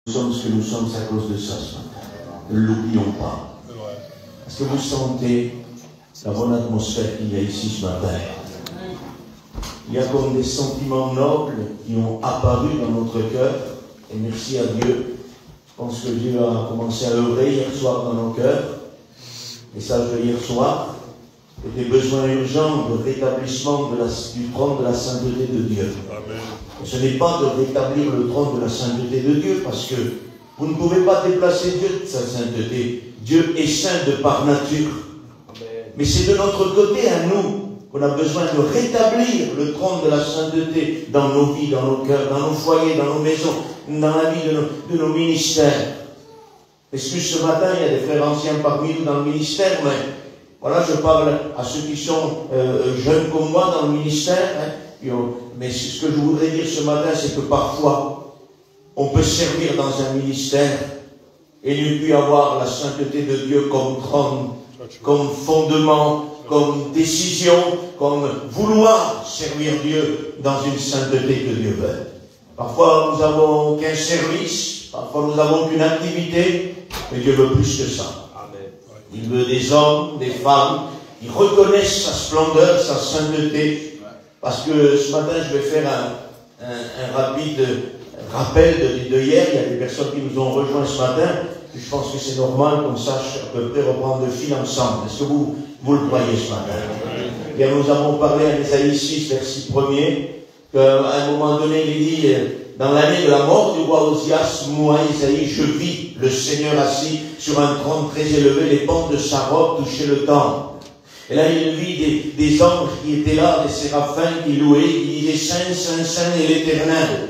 Nous sommes ce que nous sommes à cause de ça ce matin. Ne l'oublions pas. Est-ce que vous sentez la bonne atmosphère qu'il y a ici ce matin? Il y a comme des sentiments nobles qui ont apparu dans notre cœur. Et merci à Dieu. Je pense que Dieu a commencé à œuvrer hier soir dans nos cœurs. Message de hier soir. Et des besoins urgents de rétablissement du trône de la sainteté de Dieu. Amen. Et ce n'est pas de rétablir le trône de la sainteté de Dieu, parce que vous ne pouvez pas déplacer Dieu de sa sainteté. Dieu est saint de par nature. Amen. Mais c'est de notre côté à nous qu'on a besoin de rétablir le trône de la sainteté dans nos vies, dans nos cœurs, dans nos foyers, dans nos maisons, dans la vie de nos ministères. Excuse, ce matin, il y a des frères anciens parmi nous dans le ministère, mais voilà, je parle à ceux qui sont jeunes comme moi dans le ministère. Hein, mais ce que je voudrais dire ce matin, c'est que parfois, on peut servir dans un ministère et ne plus avoir la sainteté de Dieu comme trône, comme fondement, comme décision, comme vouloir servir Dieu dans une sainteté que Dieu veut. Parfois, nous n'avons qu'un service, parfois, nous n'avons qu'une activité, mais Dieu veut plus que ça. Il veut des hommes, des femmes, qui reconnaissent sa splendeur, sa sainteté. Parce que ce matin, je vais faire un rapide rappel de hier. Il y a des personnes qui nous ont rejoints ce matin. Et je pense que c'est normal qu'on sache à peu près reprendre le fil ensemble. Est-ce que vous le croyez ce matin? Bien, nous avons parlé à Ésaïe 6, verset 1er, qu'à un moment donné, il dit, dans l'année de la mort du roi Osias, moi, Ésaïe, je vis le Seigneur assis sur un trône très élevé, les pentes de sa robe touchaient le temple. Et là, il vit des anges qui étaient là, des séraphins qui louaient, qui disaient Saint, Saint, Saint et l'Éternel.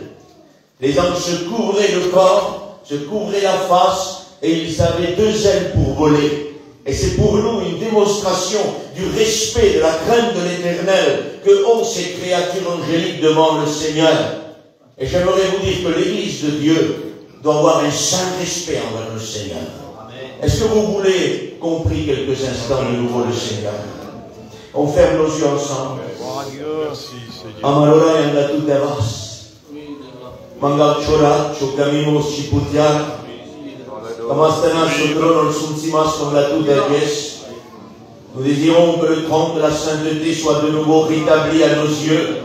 Les anges se couvraient le corps, se couvraient la face, et ils avaient deux ailes pour voler. Et c'est pour nous une démonstration du respect, de la crainte de l'Éternel, que ont ces créatures angéliques devant le Seigneur. Et j'aimerais vous dire que l'Église de Dieu doit avoir un saint respect envers le Seigneur. Est-ce que vous voulez qu'on prie quelques instants de nouveau le Seigneur? On ferme nos yeux ensemble. Amalora yanda tutevas. Mangal chora, chokamimo shiputiar. Kamastana sotron sunsimas comme la tuteves. Nous désirons que le trône de la sainteté soit de nouveau rétabli à nos yeux.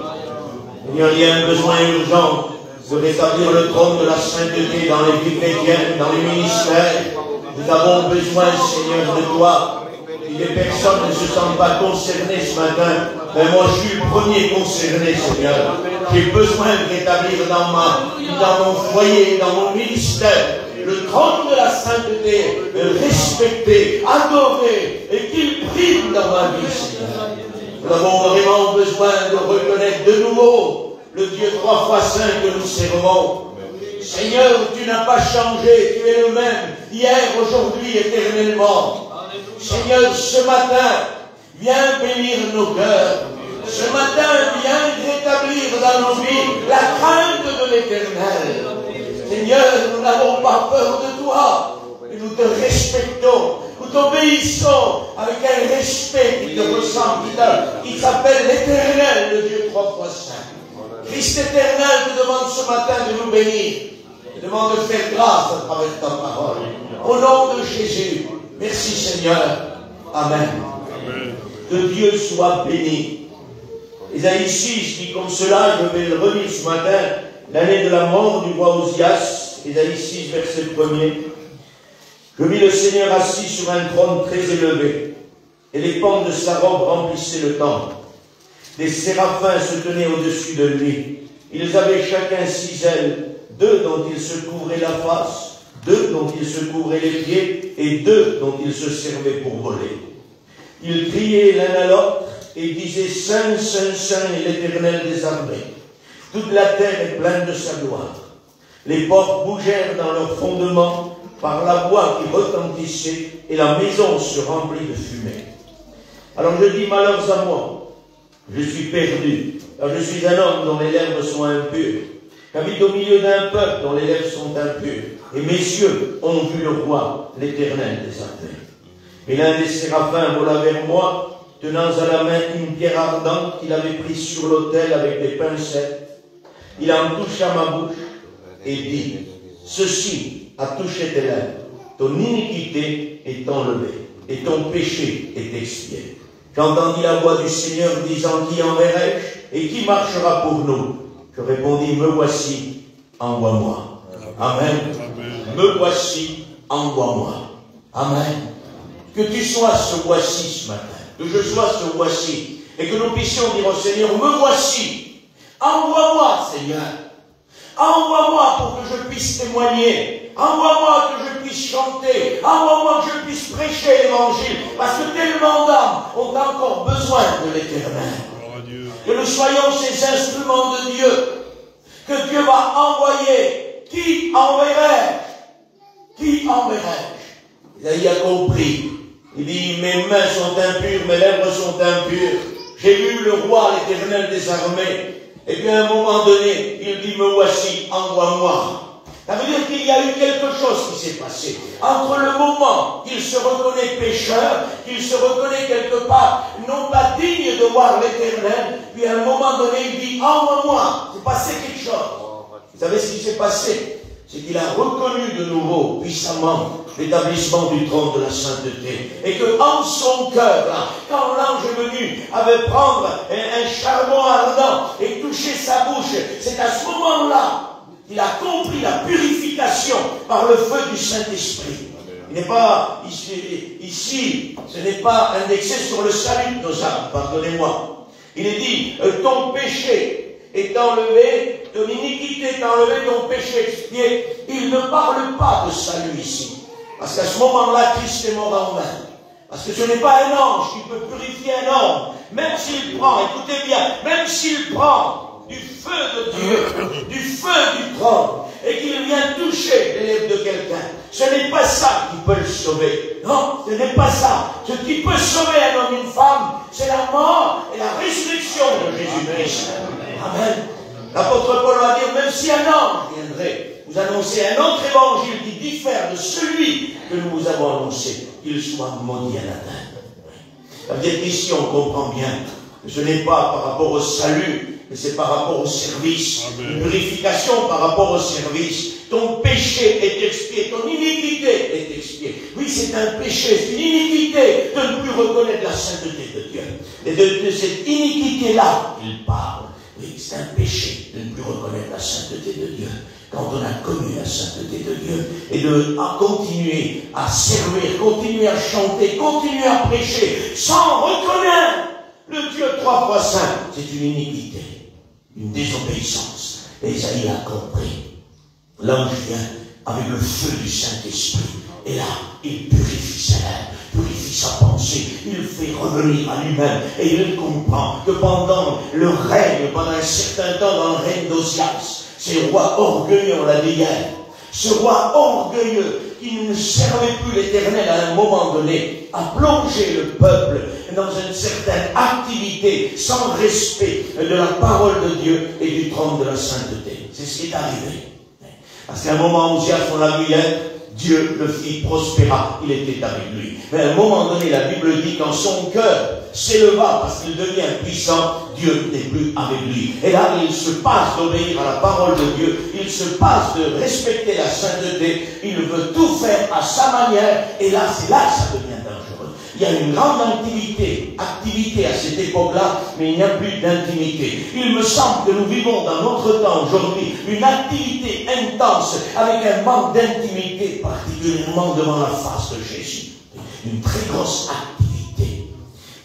Il y a un besoin urgent de rétablir le trône de la sainteté dans les vies chrétiennes, dans les ministères. Nous avons besoin, Seigneur, de toi. Si les personnes ne se sentent pas concernées ce matin, mais moi je suis le premier concerné, Seigneur. J'ai besoin de rétablir dans mon foyer, dans mon ministère, le trône de la sainteté, respecter, adorer, et qu'il prime dans ma vie, Seigneur. Nous avons vraiment besoin de reconnaître de nouveau le Dieu 3 fois saint que nous servons. Seigneur, tu n'as pas changé, tu es le même, hier, aujourd'hui, éternellement. Seigneur, ce matin, viens bénir nos cœurs. Ce matin, viens rétablir dans nos vies la crainte de l'Éternel. Seigneur, nous n'avons pas peur de toi, et nous te respectons. Nous t'obéissons avec un respect qui te ressemble, qui s'appelle l'Éternel, le Dieu 3 fois saint. Christ éternel te demande ce matin de nous bénir. Il demande de faire grâce à travers ta parole. Au nom de Jésus, merci Seigneur. Amen. Amen. Que Dieu soit béni. Ésaïe 6 dit comme cela, je vais le relire ce matin, l'année de la mort du roi Osias, Ésaïe 6, verset 1er. Je vis le Seigneur assis sur un trône très élevé, et les pentes de sa robe remplissaient le temple. Des séraphins se tenaient au-dessus de lui. Ils avaient chacun 6 ailes, 2 dont ils se couvraient la face, 2 dont ils se couvraient les pieds, et 2 dont ils se servaient pour voler. Ils criaient l'un à l'autre, et disaient Saint, Saint, Saint est l'Éternel des armées. Toute la terre est pleine de sa gloire. Les portes bougèrent dans leur fondement, par la voix qui retentissait, et la maison se remplit de fumée. Alors je dis, malheur à moi, je suis perdu, car je suis un homme dont les lèvres sont impures, j'habite au milieu d'un peuple dont les lèvres sont impures, et mes yeux ont vu le roi, l'Éternel des armées. Et l'un des séraphins vola vers moi, tenant à la main une pierre ardente qu'il avait prise sur l'autel avec des pincettes. Il en toucha ma bouche et dit, ceci a touché tes lèvres. Ton iniquité est enlevée et ton péché est expié. J'entendis la voix du Seigneur disant, qui enverrai-je et qui marchera pour nous? Je répondis, me voici, envoie-moi. Amen. Me voici, envoie-moi. Amen. Que tu sois ce voici ce matin, que je sois ce voici, et que nous puissions dire au Seigneur, me voici, envoie-moi Seigneur, envoie-moi pour que je puisse témoigner, envoie-moi que je puisse chanter, envoie-moi que je puisse prêcher l'évangile, parce que tellement d'âmes ont encore besoin de l'Éternel. Que nous soyons ces instruments de Dieu, que Dieu va envoyer. Qui enverrai-je? Qui enverrai-je? Isaïe a compris. Il dit, mes mains sont impures, mes lèvres sont impures. J'ai vu le roi, l'Éternel des armées. Et puis à un moment donné, il dit, me voici, envoie-moi. Ça veut dire qu'il y a eu quelque chose qui s'est passé. Entre le moment qu'il se reconnaît pécheur, qu'il se reconnaît quelque part, non pas digne de voir l'Éternel, puis à un moment donné, il dit, envoie-moi. C'est passé quelque chose. Vous savez ce qui s'est passé? C'est qu'il a reconnu de nouveau, puissamment, l'établissement du trône de la sainteté. Et que en son cœur, là, quand l'ange est venu, avait prendre un charbon ardent et toucher sa bouche, c'est à ce moment-là qu'il a compris la purification par le feu du Saint-Esprit. Il n'est pas, ici, ce n'est pas indexé sur le salut de nos âmes, pardonnez-moi. Il est dit, ton péché est enlevé, ton iniquité est enlevée, ton péché expié. Il ne parle pas de salut ici. Parce qu'à ce moment-là, Christ est mort en vain. Parce que ce n'est pas un ange qui peut purifier un homme. Même s'il prend, écoutez bien, même s'il prend du feu de Dieu, du feu du trône, et qu'il vient toucher les lèvres de quelqu'un, ce n'est pas ça qui peut le sauver. Non, ce n'est pas ça. Ce qui peut sauver un homme, une femme, c'est la mort et la résurrection de Jésus-Christ. Amen. L'apôtre Paul va dire, même si un ange viendrait vous annoncer un autre évangile qui diffère de celui que nous vous avons annoncé, qu'il soit maudit à la terre. Ça veut dire qu'ici on comprend bien que ce n'est pas par rapport au salut, mais c'est par rapport au service. Une purification par rapport au service. Ton péché est expié, ton iniquité est expiée. Oui, c'est un péché, c'est une iniquité de ne plus reconnaître la sainteté de Dieu. Et de cette iniquité-là, il parle. Oui, c'est un péché de ne plus reconnaître la sainteté de Dieu. Quand on a connu la sainteté de Dieu, et de continuer à servir, continuer à chanter, continuer à prêcher, sans reconnaître le Dieu 3 fois saint, c'est une iniquité, une désobéissance. Et Isaïe a compris. L'ange vient avec le feu du Saint-Esprit, et là, il purifie sa lèvre, purifie sa pensée, il fait revenir à lui-même, et il comprend que pendant le règne, pendant un certain temps dans le règne d'Osias, ces rois orgueilleux, on l'a dit hier, ce roi orgueilleux qui ne servait plus l'Éternel à un moment donné, a plongé le peuple dans une certaine activité sans respect de la parole de Dieu et du trône de la sainteté. C'est ce qui est arrivé. Parce qu'à un moment, Osias, on l'a vu hier, Dieu le fit prospéra, il était avec lui. Mais à un moment donné, la Bible dit quand son cœur s'éleva parce qu'il devient puissant, Dieu n'est plus avec lui. Et là, il se passe d'obéir à la parole de Dieu, il se passe de respecter la sainteté, il veut tout faire à sa manière, et là, c'est là que ça devient dangereux. Il y a une grande activité à cette époque-là, mais il n'y a plus d'intimité. Il me semble que nous vivons dans notre temps aujourd'hui une activité intense avec un manque d'intimité, particulièrement devant la face de Jésus. Une très grosse activité.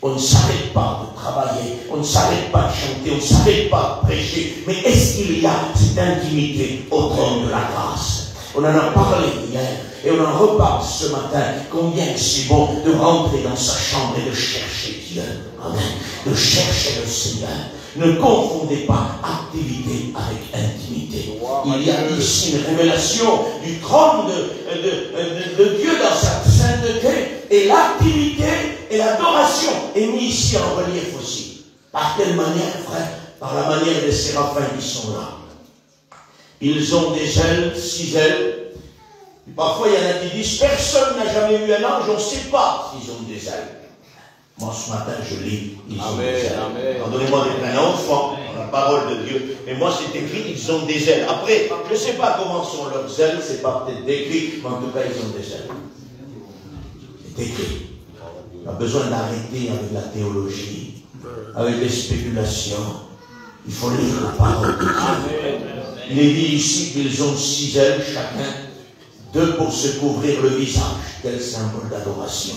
On ne s'arrête pas de travailler, on ne s'arrête pas de chanter, on ne s'arrête pas de prêcher, mais est-ce qu'il y a cette intimité au trône de la grâce? On en a parlé hier, et on en reparle ce matin, combien c'est bon de rentrer dans sa chambre et de chercher Dieu. Amen. De chercher le Seigneur. Ne confondez pas activité avec intimité. Il y a ici une révélation du trône de Dieu dans sa sainteté, et l'activité et l'adoration est mis ici en relief aussi. Par quelle manière, frère? Par la manière des séraphins qui sont là. Ils ont des ailes, 6 ailes. Et parfois, il y en a qui disent, personne n'a jamais vu un ange, on ne sait pas s'ils ont des ailes. Moi, ce matin, je lis. Ils ont des ailes. Pardonnez-moi d'être un enfant dans la parole de Dieu. Mais moi, c'est écrit, ils ont des ailes. Après, je ne sais pas comment sont leurs ailes. C'est pas peut-être décrit, mais en tout cas, ils ont des ailes. C'est écrit. On a besoin d'arrêter avec la théologie, avec les spéculations. Il faut lire la parole de Dieu. Il est dit ici qu'ils ont 6 ailes chacun, 2 pour se couvrir le visage. Quel symbole d'adoration.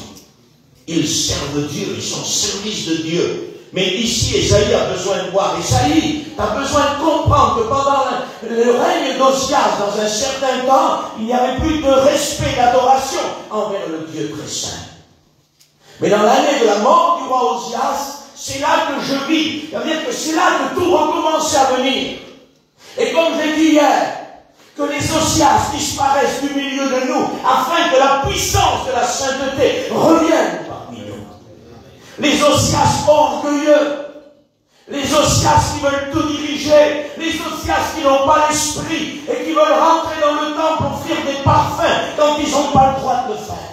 Ils servent Dieu, ils sont au service de Dieu. Mais ici, Ésaïe a besoin de voir. Ésaïe a besoin de comprendre que pendant le règne d'Osias, dans un certain temps, il n'y avait plus de respect, d'adoration envers le Dieu très saint. Mais dans l'année de la mort du roi Osias, c'est là que je vis. C'est-à-dire que c'est là que tout recommence à venir. Et comme j'ai dit hier, que les Osias disparaissent du milieu de nous, afin que la puissance de la sainteté revienne parmi nous. Les Osias orgueilleux, les Osias qui veulent tout diriger, les Osias qui n'ont pas l'esprit et qui veulent rentrer dans le temple pour offrir des parfums quand ils n'ont pas le droit de le faire.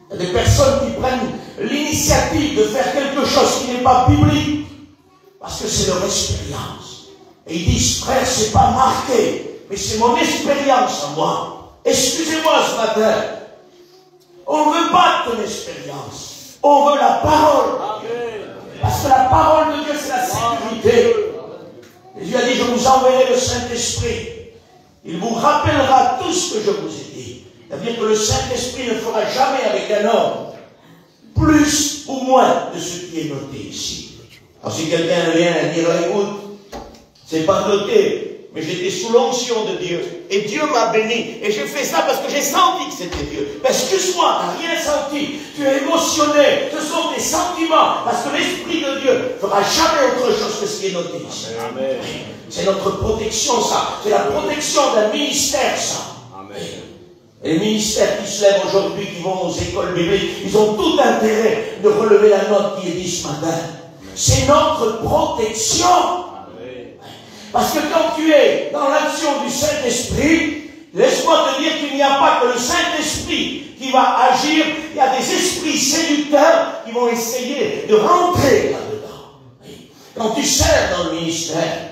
Il y a des personnes qui prennent l'initiative de faire quelque chose qui n'est pas biblique, parce que c'est leur expérience. Et ils disent, frère, c'est pas marqué, mais c'est mon expérience à moi. Excusez-moi ce matin. On ne veut pas de ton expérience. On veut la parole. Parce que la parole de Dieu, c'est la sécurité. Et Dieu a dit, je vous enverrai le Saint-Esprit. Il vous rappellera tout ce que je vous ai dit. C'est-à-dire que le Saint-Esprit ne fera jamais avec un homme plus ou moins de ce qui est noté ici. Alors si quelqu'un vient à dire, écoute, c'est pas noté, mais j'étais sous l'onction de Dieu, et Dieu m'a béni, et j'ai fait ça parce que j'ai senti que c'était Dieu. Parce que toi, tu n'as rien senti, tu es émotionné, ce sont des sentiments, parce que l'Esprit de Dieu ne fera jamais autre chose que ce qui est noté ici. C'est notre protection, ça. C'est la protection d'un ministère, ça. Amen. Et les ministères qui se lèvent aujourd'hui, qui vont aux écoles bibliques, ils ont tout intérêt de relever la note qui est dit ce matin. C'est notre protection. Parce que quand tu es dans l'action du Saint-Esprit, laisse-moi te dire qu'il n'y a pas que le Saint-Esprit qui va agir, il y a des esprits séducteurs qui vont essayer de rentrer là-dedans. Quand tu sers dans le ministère,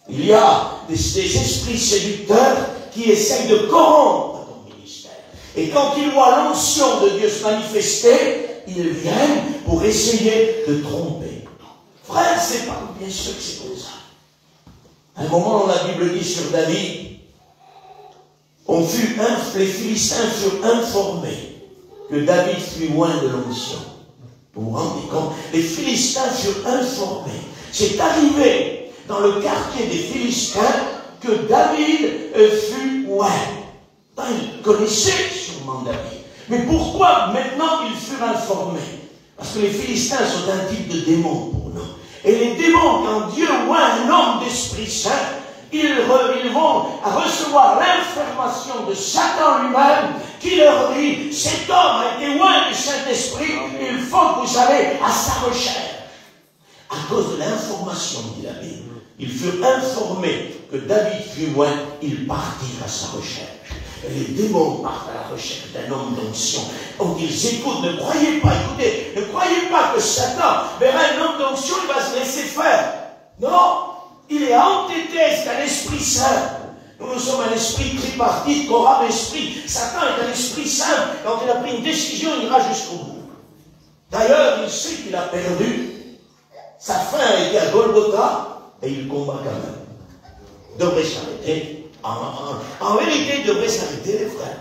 il y a des esprits séducteurs qui essayent de corrompre ton ministère. Et quand ils voient l'onction de Dieu se manifester, ils viennent pour essayer de tromper. Frère, c'est pas bien sûr que c'est comme ça. À un moment, la Bible dit sur David, les Philistins furent informés que David fut loin de l'onction. Vous vous rendez compte? Les Philistins furent informés. C'est arrivé dans le quartier des Philistins que David fut loin. Ils connaissaient sûrement David. Mais pourquoi maintenant ils furent informés? Parce que les Philistins sont un type de démon pour nous. Et les démons, quand Dieu voit un homme d'Esprit Saint, ils vont recevoir l'information de Satan lui-même qui leur dit, cet homme a été loin du Saint-Esprit, il faut que vous allez à sa recherche. À cause de l'information, dit la Bible, ils furent informés que David fut loin, ils partirent à sa recherche. Et les démons partent à la recherche d'un homme d'onction. Donc ils écoutent, ne croyez pas, écoutez, ne croyez pas que Satan verra un homme d'onction, il va se laisser faire. Non, il est entêté, c'est un esprit saint. Nous sommes un esprit tripartite, qu'aura l'esprit. Satan est un esprit saint. Quand il a pris une décision, il ira jusqu'au bout. D'ailleurs, il sait qu'il a perdu. Sa fin a été à Golgotha, et il combat quand même. Devrait s'arrêter. En vérité, il devrait s'arrêter, les frères.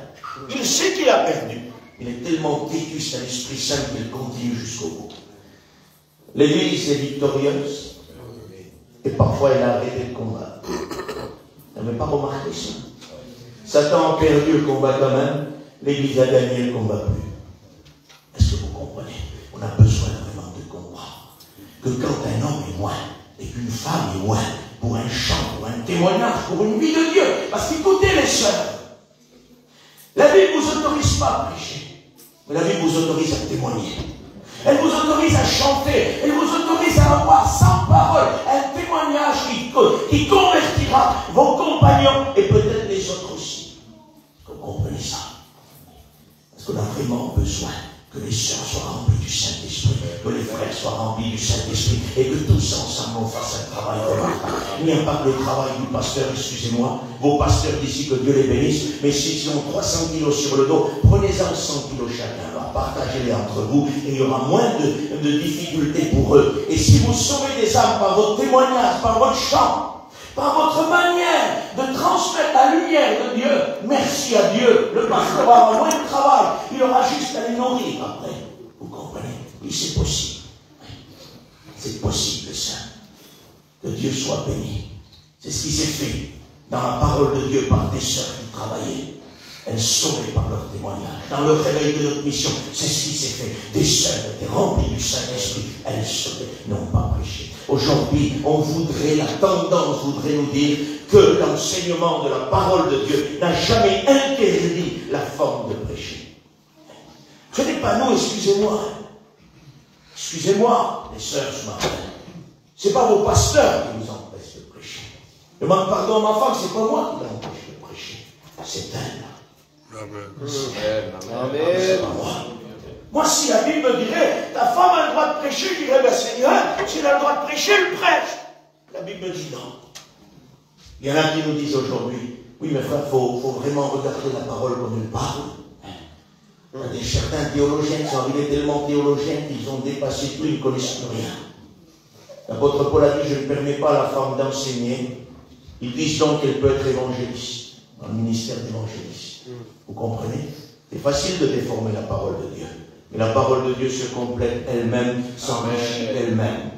Il sait qu'il a perdu. Il est tellement têtu, c'est un esprit saint qu'il continue jusqu'au bout. L'Église est victorieuse. Et parfois, elle a arrêté le combat. Vous n'avez pas remarqué ça? Satan a perdu le combat quand même. L'Église a gagné le combat plus. Est-ce que vous comprenez? On a besoin vraiment de comprendre que quand un homme est loin et qu'une femme est loin, pour un chant, pour un témoignage, pour une vie de Dieu. Parce qu'écoutez les sœurs, la Bible ne vous autorise pas à prêcher, mais la Bible vous autorise à témoigner. Elle vous autorise à chanter, elle vous autorise à avoir sans parole un témoignage qui convertira vos compagnons et peut-être les autres aussi. Vous comprenez ça? Parce qu'on a vraiment besoin Que les sœurs soient remplies du Saint-Esprit, que les frères soient remplis du Saint-Esprit, et que tous ensemble on fasse un travail remarquable. Il n'y a pas que le travail du pasteur, excusez-moi, vos pasteurs d'ici, que Dieu les bénisse, mais s'ils ont 300 kilos sur le dos, prenez-en 100 kilos chacun, alors partagez-les entre vous, et il y aura moins de difficultés pour eux. Et si vous sauvez des âmes par votre témoignage, par votre chant, par votre manière de transmettre la lumière de Dieu, merci à Dieu. Le pasteur va avoir moins de travail, il aura juste à les nourrir après. Vous comprenez? Oui, c'est possible. C'est possible, ça. Que Dieu soit béni. C'est ce qui s'est fait dans la parole de Dieu par des sœurs qui travaillaient. Elles sauvaient par leur témoignage. Dans le réveil de notre mission, c'est ce qui s'est fait. Des sœurs étaient remplies du Saint-Esprit. Elles sauvaient, n'ont pas prêché. Aujourd'hui, la tendance voudrait nous dire que l'enseignement de la parole de Dieu n'a jamais interdit la forme de prêcher. Ce n'est pas nous, excusez-moi. Excusez-moi, les sœurs ce matin. Ce n'est pas vos pasteurs qui vous empêchent de prêcher. Je demande pardon à ma femme, c'est pas moi qui l'empêche de prêcher. C'est elle. Amen. C'est pas moi. Moi, si la Bible me dirait, ta femme a le droit de prêcher, je dirais, ben Seigneur, si elle a le droit de prêcher, elle prêche. La Bible me dit non. Il y en a qui nous disent aujourd'hui, oui, mais frère, il faut vraiment regarder la parole comme elle parle. Il y a des certains théologiens qui sont arrivés tellement théologiens qu'ils ont dépassé tout, ils ne connaissent plus rien. L'apôtre Paul a dit, je ne permets pas à la femme d'enseigner. Ils disent donc qu'elle peut être évangéliste, dans le ministère d'évangéliste. Vous comprenez? C'est facile de déformer la parole de Dieu. Mais la parole de Dieu se complète elle-même, s'enrichit elle-même.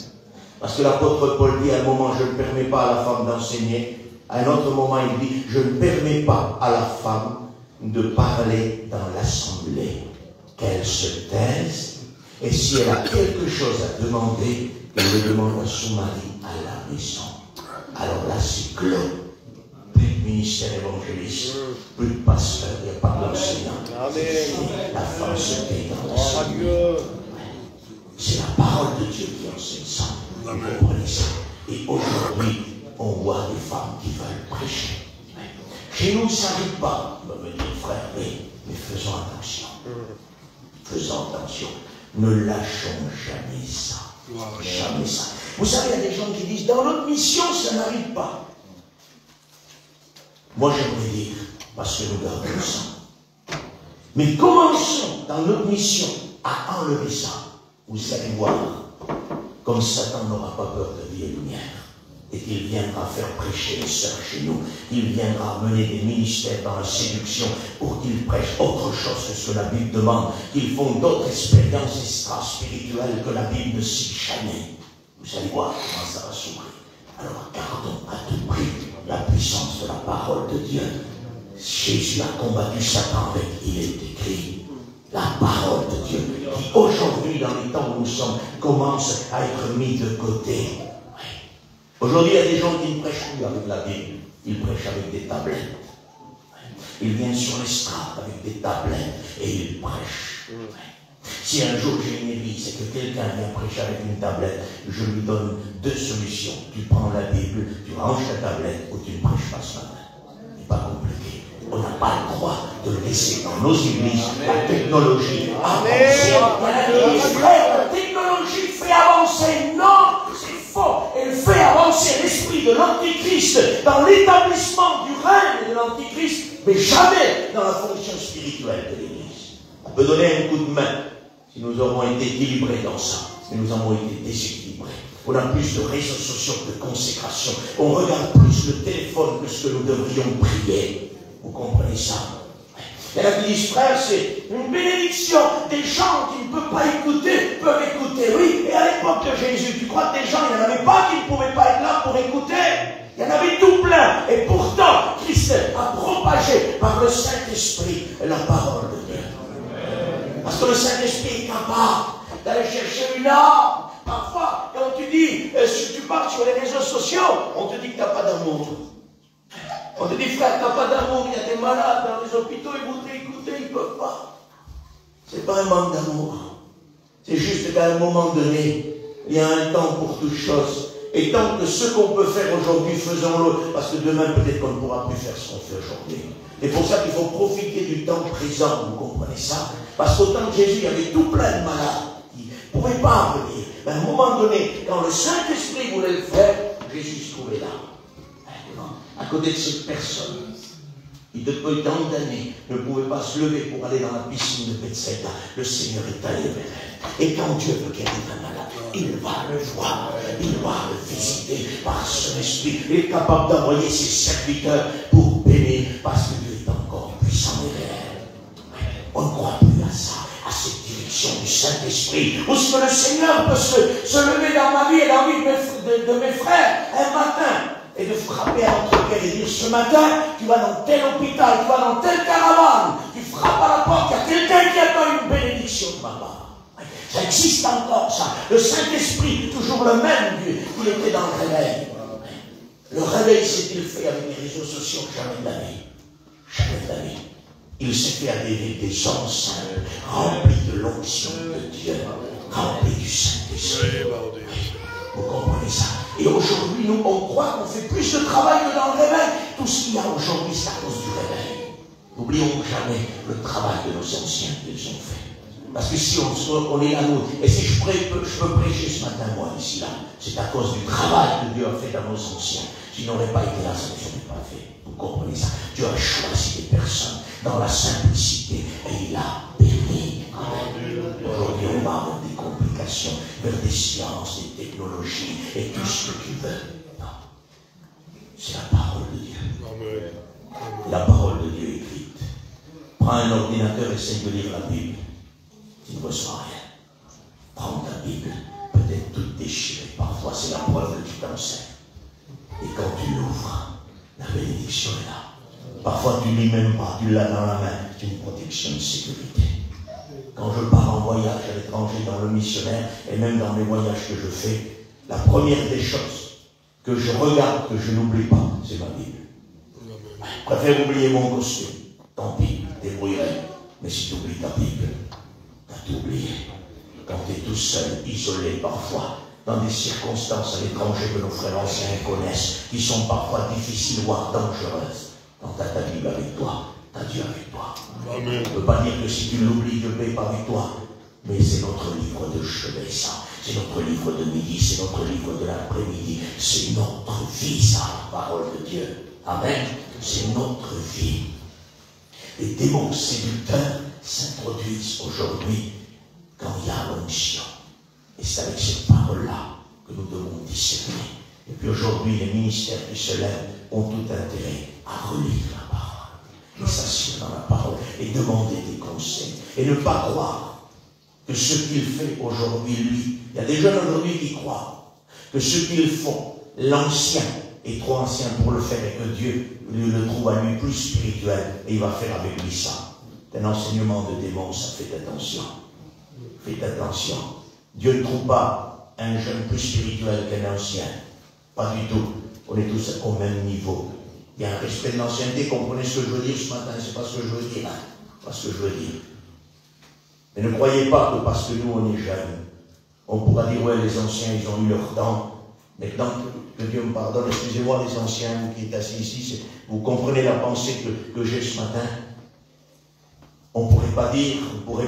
Parce que l'apôtre Paul dit à un moment, je ne permets pas à la femme d'enseigner. À un autre moment, il dit, je ne permets pas à la femme de parler dans l'assemblée. Qu'elle se taise. Et si elle a quelque chose à demander, elle le demande à son mari à la maison. Alors là, c'est clos. Plus de ministère évangéliste, plus de pasteur, il n'y a pas d'enseignant. La femme se tait dans l'assemblée. C'est la parole de Dieu qui enseigne ça. Vous comprenez ça? Et aujourd'hui, on voit des femmes qui veulent prêcher. Chez nous, ça n'arrive pas. On va me dire, frère, mais faisons attention. Faisons attention. Ne lâchons jamais ça. Jamais ça. Vous savez, il y a des gens qui disent, dans notre mission, ça n'arrive pas. Moi, j'aimerais dire, parce que nous gardons ça. Mais commençons dans notre mission à enlever ça. Vous allez voir, comme Satan n'aura pas peur de vie et lumière, et qu'il viendra faire prêcher les sœurs chez nous, qu'il viendra mener des ministères dans la séduction pour qu'ils prêchent autre chose que ce que la Bible demande, qu'ils font d'autres expériences extra-spirituelles que la Bible ne cite jamais. Vous allez voir comment ça va s'ouvrir. Alors gardons à tout prix la puissance de la parole de Dieu. Jésus a combattu Satan avec, il est écrit, la parole de Dieu, qui aujourd'hui, dans les temps où nous sommes, commence à être mis de côté. Aujourd'hui, il y a des gens qui ne prêchent plus avec la Bible, ils prêchent avec des tablettes. Ils viennent sur l'estrade avec des tablettes et ils prêchent. Si un jour j'ai une église et que quelqu'un vient prêcher avec une tablette, je lui donne deux solutions. Tu prends la Bible, tu ranges ta tablette ou tu ne prêches pas ce matin. Ce n'est pas compliqué. On n'a pas le droit de laisser dans nos églises la technologie avancer. La technologie fait avancer. Non, c'est faux. Elle fait avancer l'esprit de l'Antichrist dans l'établissement du règne de l'Antichrist, mais jamais dans la fonction spirituelle de l'Église. On peut donner un coup de main si nous aurons été équilibrés dans ça, mais nous avons été déséquilibrés. On a plus de réseaux sociaux que de consécration. On regarde plus le téléphone que ce que nous devrions prier. Vous comprenez ça? Il y en a qui disent, frère, c'est une bénédiction. Des gens qui ne peuvent pas écouter, peuvent écouter. Oui, et à l'époque de Jésus, tu crois que des gens, il n'y en avait pas qui ne pouvaient pas être là pour écouter? Il y en avait tout plein. Et pourtant, Christ a propagé par le Saint-Esprit la parole de Dieu. Parce que le Saint-Esprit est capable d'aller chercher une âme. Parfois, quand tu dis, si tu parles sur les réseaux sociaux, on te dit que tu n'as pas d'amour. On te dit, frère, tu n'as pas d'amour, il y a des malades dans les hôpitaux, ils voudraient écouter, ils ne peuvent pas. Ce n'est pas un manque d'amour. C'est juste qu'à un moment donné, il y a un temps pour toute chose. Et tant que ce qu'on peut faire aujourd'hui, faisons-le, parce que demain, peut-être qu'on ne pourra plus faire ce qu'on fait aujourd'hui. C'est pour ça qu'il faut profiter du temps présent, vous comprenez ça? Parce qu'au temps de Jésus, il y avait tout plein de malades qui ne pouvaient pas venir. Mais à un moment donné, quand le Saint-Esprit voulait le faire, Jésus se trouvait là. À côté de cette personne qui depuis tant d'années ne pouvait pas se lever pour aller dans la piscine de Bethsaïda, le Seigneur est allé vers elle. Et quand Dieu veut qu'elle ait un malade, il va le voir, il va le visiter par son esprit. Il est capable d'envoyer ses serviteurs pour bénir, parce que Dieu est encore puissant et réel. On ne croit plus à ça, à cette direction du Saint-Esprit. Où est-ce que le Seigneur peut se lever dans ma vie et dans la vie de mes frères un matin et de frapper à l'entre-cœur et dire ce matin, tu vas dans tel hôpital, tu vas dans telle caravane, tu frappes à la porte, il y a quelqu'un qui attend une bénédiction de ma part. Ça existe encore, ça. Le Saint-Esprit, toujours le même Dieu qu'il était dans le réveil. Le réveil s'est-il fait avec les réseaux sociaux? Jamais de la vie. Jamais de la vie. Il s'est fait avec des enceintes remplies de l'onction de Dieu, remplies du Saint-Esprit. Vous comprenez ça? Et aujourd'hui, nous, on croit qu'on fait plus de travail que dans le réveil. Tout ce qu'il y a aujourd'hui, c'est à cause du réveil. N'oublions jamais le travail de nos anciens qu'ils ont fait. Parce que si on est là, nous, et si je peux prêcher ce matin, moi, ici, là, c'est à cause du travail que Dieu a fait dans nos anciens. S'ils n'auraient pas été là, ça ne serait pas fait. Vous comprenez ça? Dieu a choisi des personnes dans la simplicité et il a béni. Aujourd'hui, on va avoir des complications vers des sciences, des technologies et tout ce que tu veux. Non. C'est la parole de Dieu. Amen. La parole de Dieu écrite. Prends un ordinateur et essaye de lire la Bible. Tu ne ressens rien. Prends ta Bible, peut-être toute déchirée. Parfois, c'est la preuve que tu t'enseignes. Et quand tu l'ouvres, la bénédiction est là. Parfois, tu ne lis même pas, tu l'as dans la main. C'est une protection de sécurité. Quand je pars en voyage à l'étranger, dans le missionnaire, et même dans les voyages que je fais, la première des choses que je regarde, que je n'oublie pas, c'est ma Bible. Je préfère oublier mon costume. Tant pis, débrouillerai. Mais si tu oublies ta Bible, tu as tout oublié. Quand tu es tout seul, isolé parfois, dans des circonstances à l'étranger que nos frères anciens connaissent, qui sont parfois difficiles, voire dangereuses, quand tu as ta Bible avec toi, tu as Dieu avec toi. Amen. Je ne veux pas dire que si tu l'oublies, Dieu ne paie pas avec toi. Mais c'est notre livre de chevet, ça. C'est notre livre de midi, c'est notre livre de l'après-midi. C'est notre vie, ça, la parole de Dieu. Amen. C'est notre vie. Les démons séducteurs s'introduisent aujourd'hui quand il y a l'onction. Et c'est avec cette parole-là que nous devons discerner. Et puis aujourd'hui, les ministères qui se lèvent ont tout intérêt à relire la parole. Et s'assurer dans la parole. Et demander des conseils. Et ne pas croire que ce qu'il fait aujourd'hui, lui, il y a des jeunes aujourd'hui qui croient que ce qu'ils font, l'ancien est trop ancien pour le faire et que Dieu lui le trouve à lui plus spirituel et il va faire avec lui ça. C'est un enseignement de démons, ça. Faites attention. Faites attention. Dieu ne trouve pas un jeune plus spirituel qu'un ancien. Pas du tout. On est tous au même niveau. Il y a un respect de l'ancienneté. Comprenez ce que je veux dire ce matin. C'est pas ce que je veux dire. Hein. Pas ce que je veux dire. Mais ne croyez pas que parce que nous on est jeunes, on pourra dire ouais les anciens ils ont eu leur temps. Maintenant que Dieu me pardonne, excusez-moi les anciens qui êtes assis ici, vous comprenez la pensée que j'ai ce matin. On ne pourrait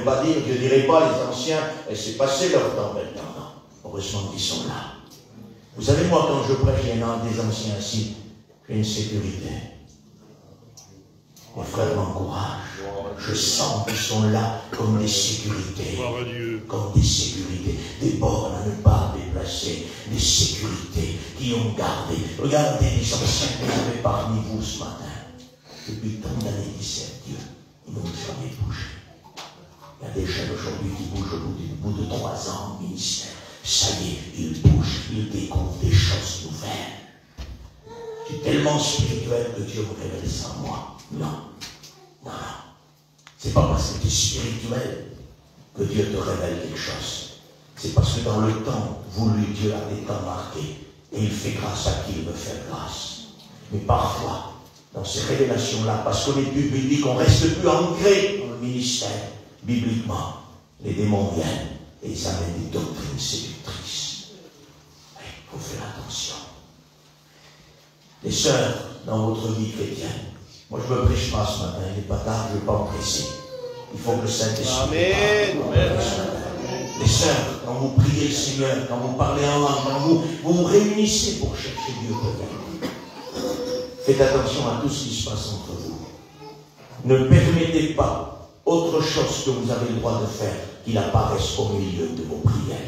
pas dire, je ne dirais pas les anciens, c'est passé leur temps maintenant. Non. Heureusement qu'ils sont là. Vous savez, moi, quand je prêche, il y en a des anciens assis, j'ai une sécurité. Mes frères m'encouragent. Je sens qu'ils sont là comme des sécurités. Comme des sécurités. Des bornes à ne pas déplacer. Des sécurités qui ont gardé. Regardez les anciens que vous avez parmi vous ce matin. Depuis tant d'années qu'ils servent Dieu. Ils n'ont jamais bougé. Il y a des jeunes aujourd'hui qui bougent au bout de 3 ans au ministère. Ça y est, ils bougent, ils découvrent des choses nouvelles. Je suis tellement spirituel que Dieu me révèle ça en moi. Non. Non, non. C'est pas parce que tu es spirituel que Dieu te révèle quelque chose. C'est parce que dans le temps voulu, Dieu a des temps marqués. Et il fait grâce à qui il me fait grâce. Mais parfois, dans ces révélations-là, parce qu'on est plus biblique, on reste plus ancré dans le ministère, bibliquement, les démons viennent et ils amènent des doctrines séductrices. Il faut faire attention. Les sœurs, dans votre vie chrétienne, moi je ne me prêche pas ce matin, il n'est pas tard, je ne vais pas me presser. Il faut que le Saint-Esprit parle. Les sœurs, quand vous priez le Seigneur, quand vous parlez en langue, quand vous vous réunissez pour chercher Dieu peut-être, faites attention à tout ce qui se passe entre vous. Ne permettez pas autre chose que vous avez le droit de faire qu'il apparaisse au milieu de vos prières.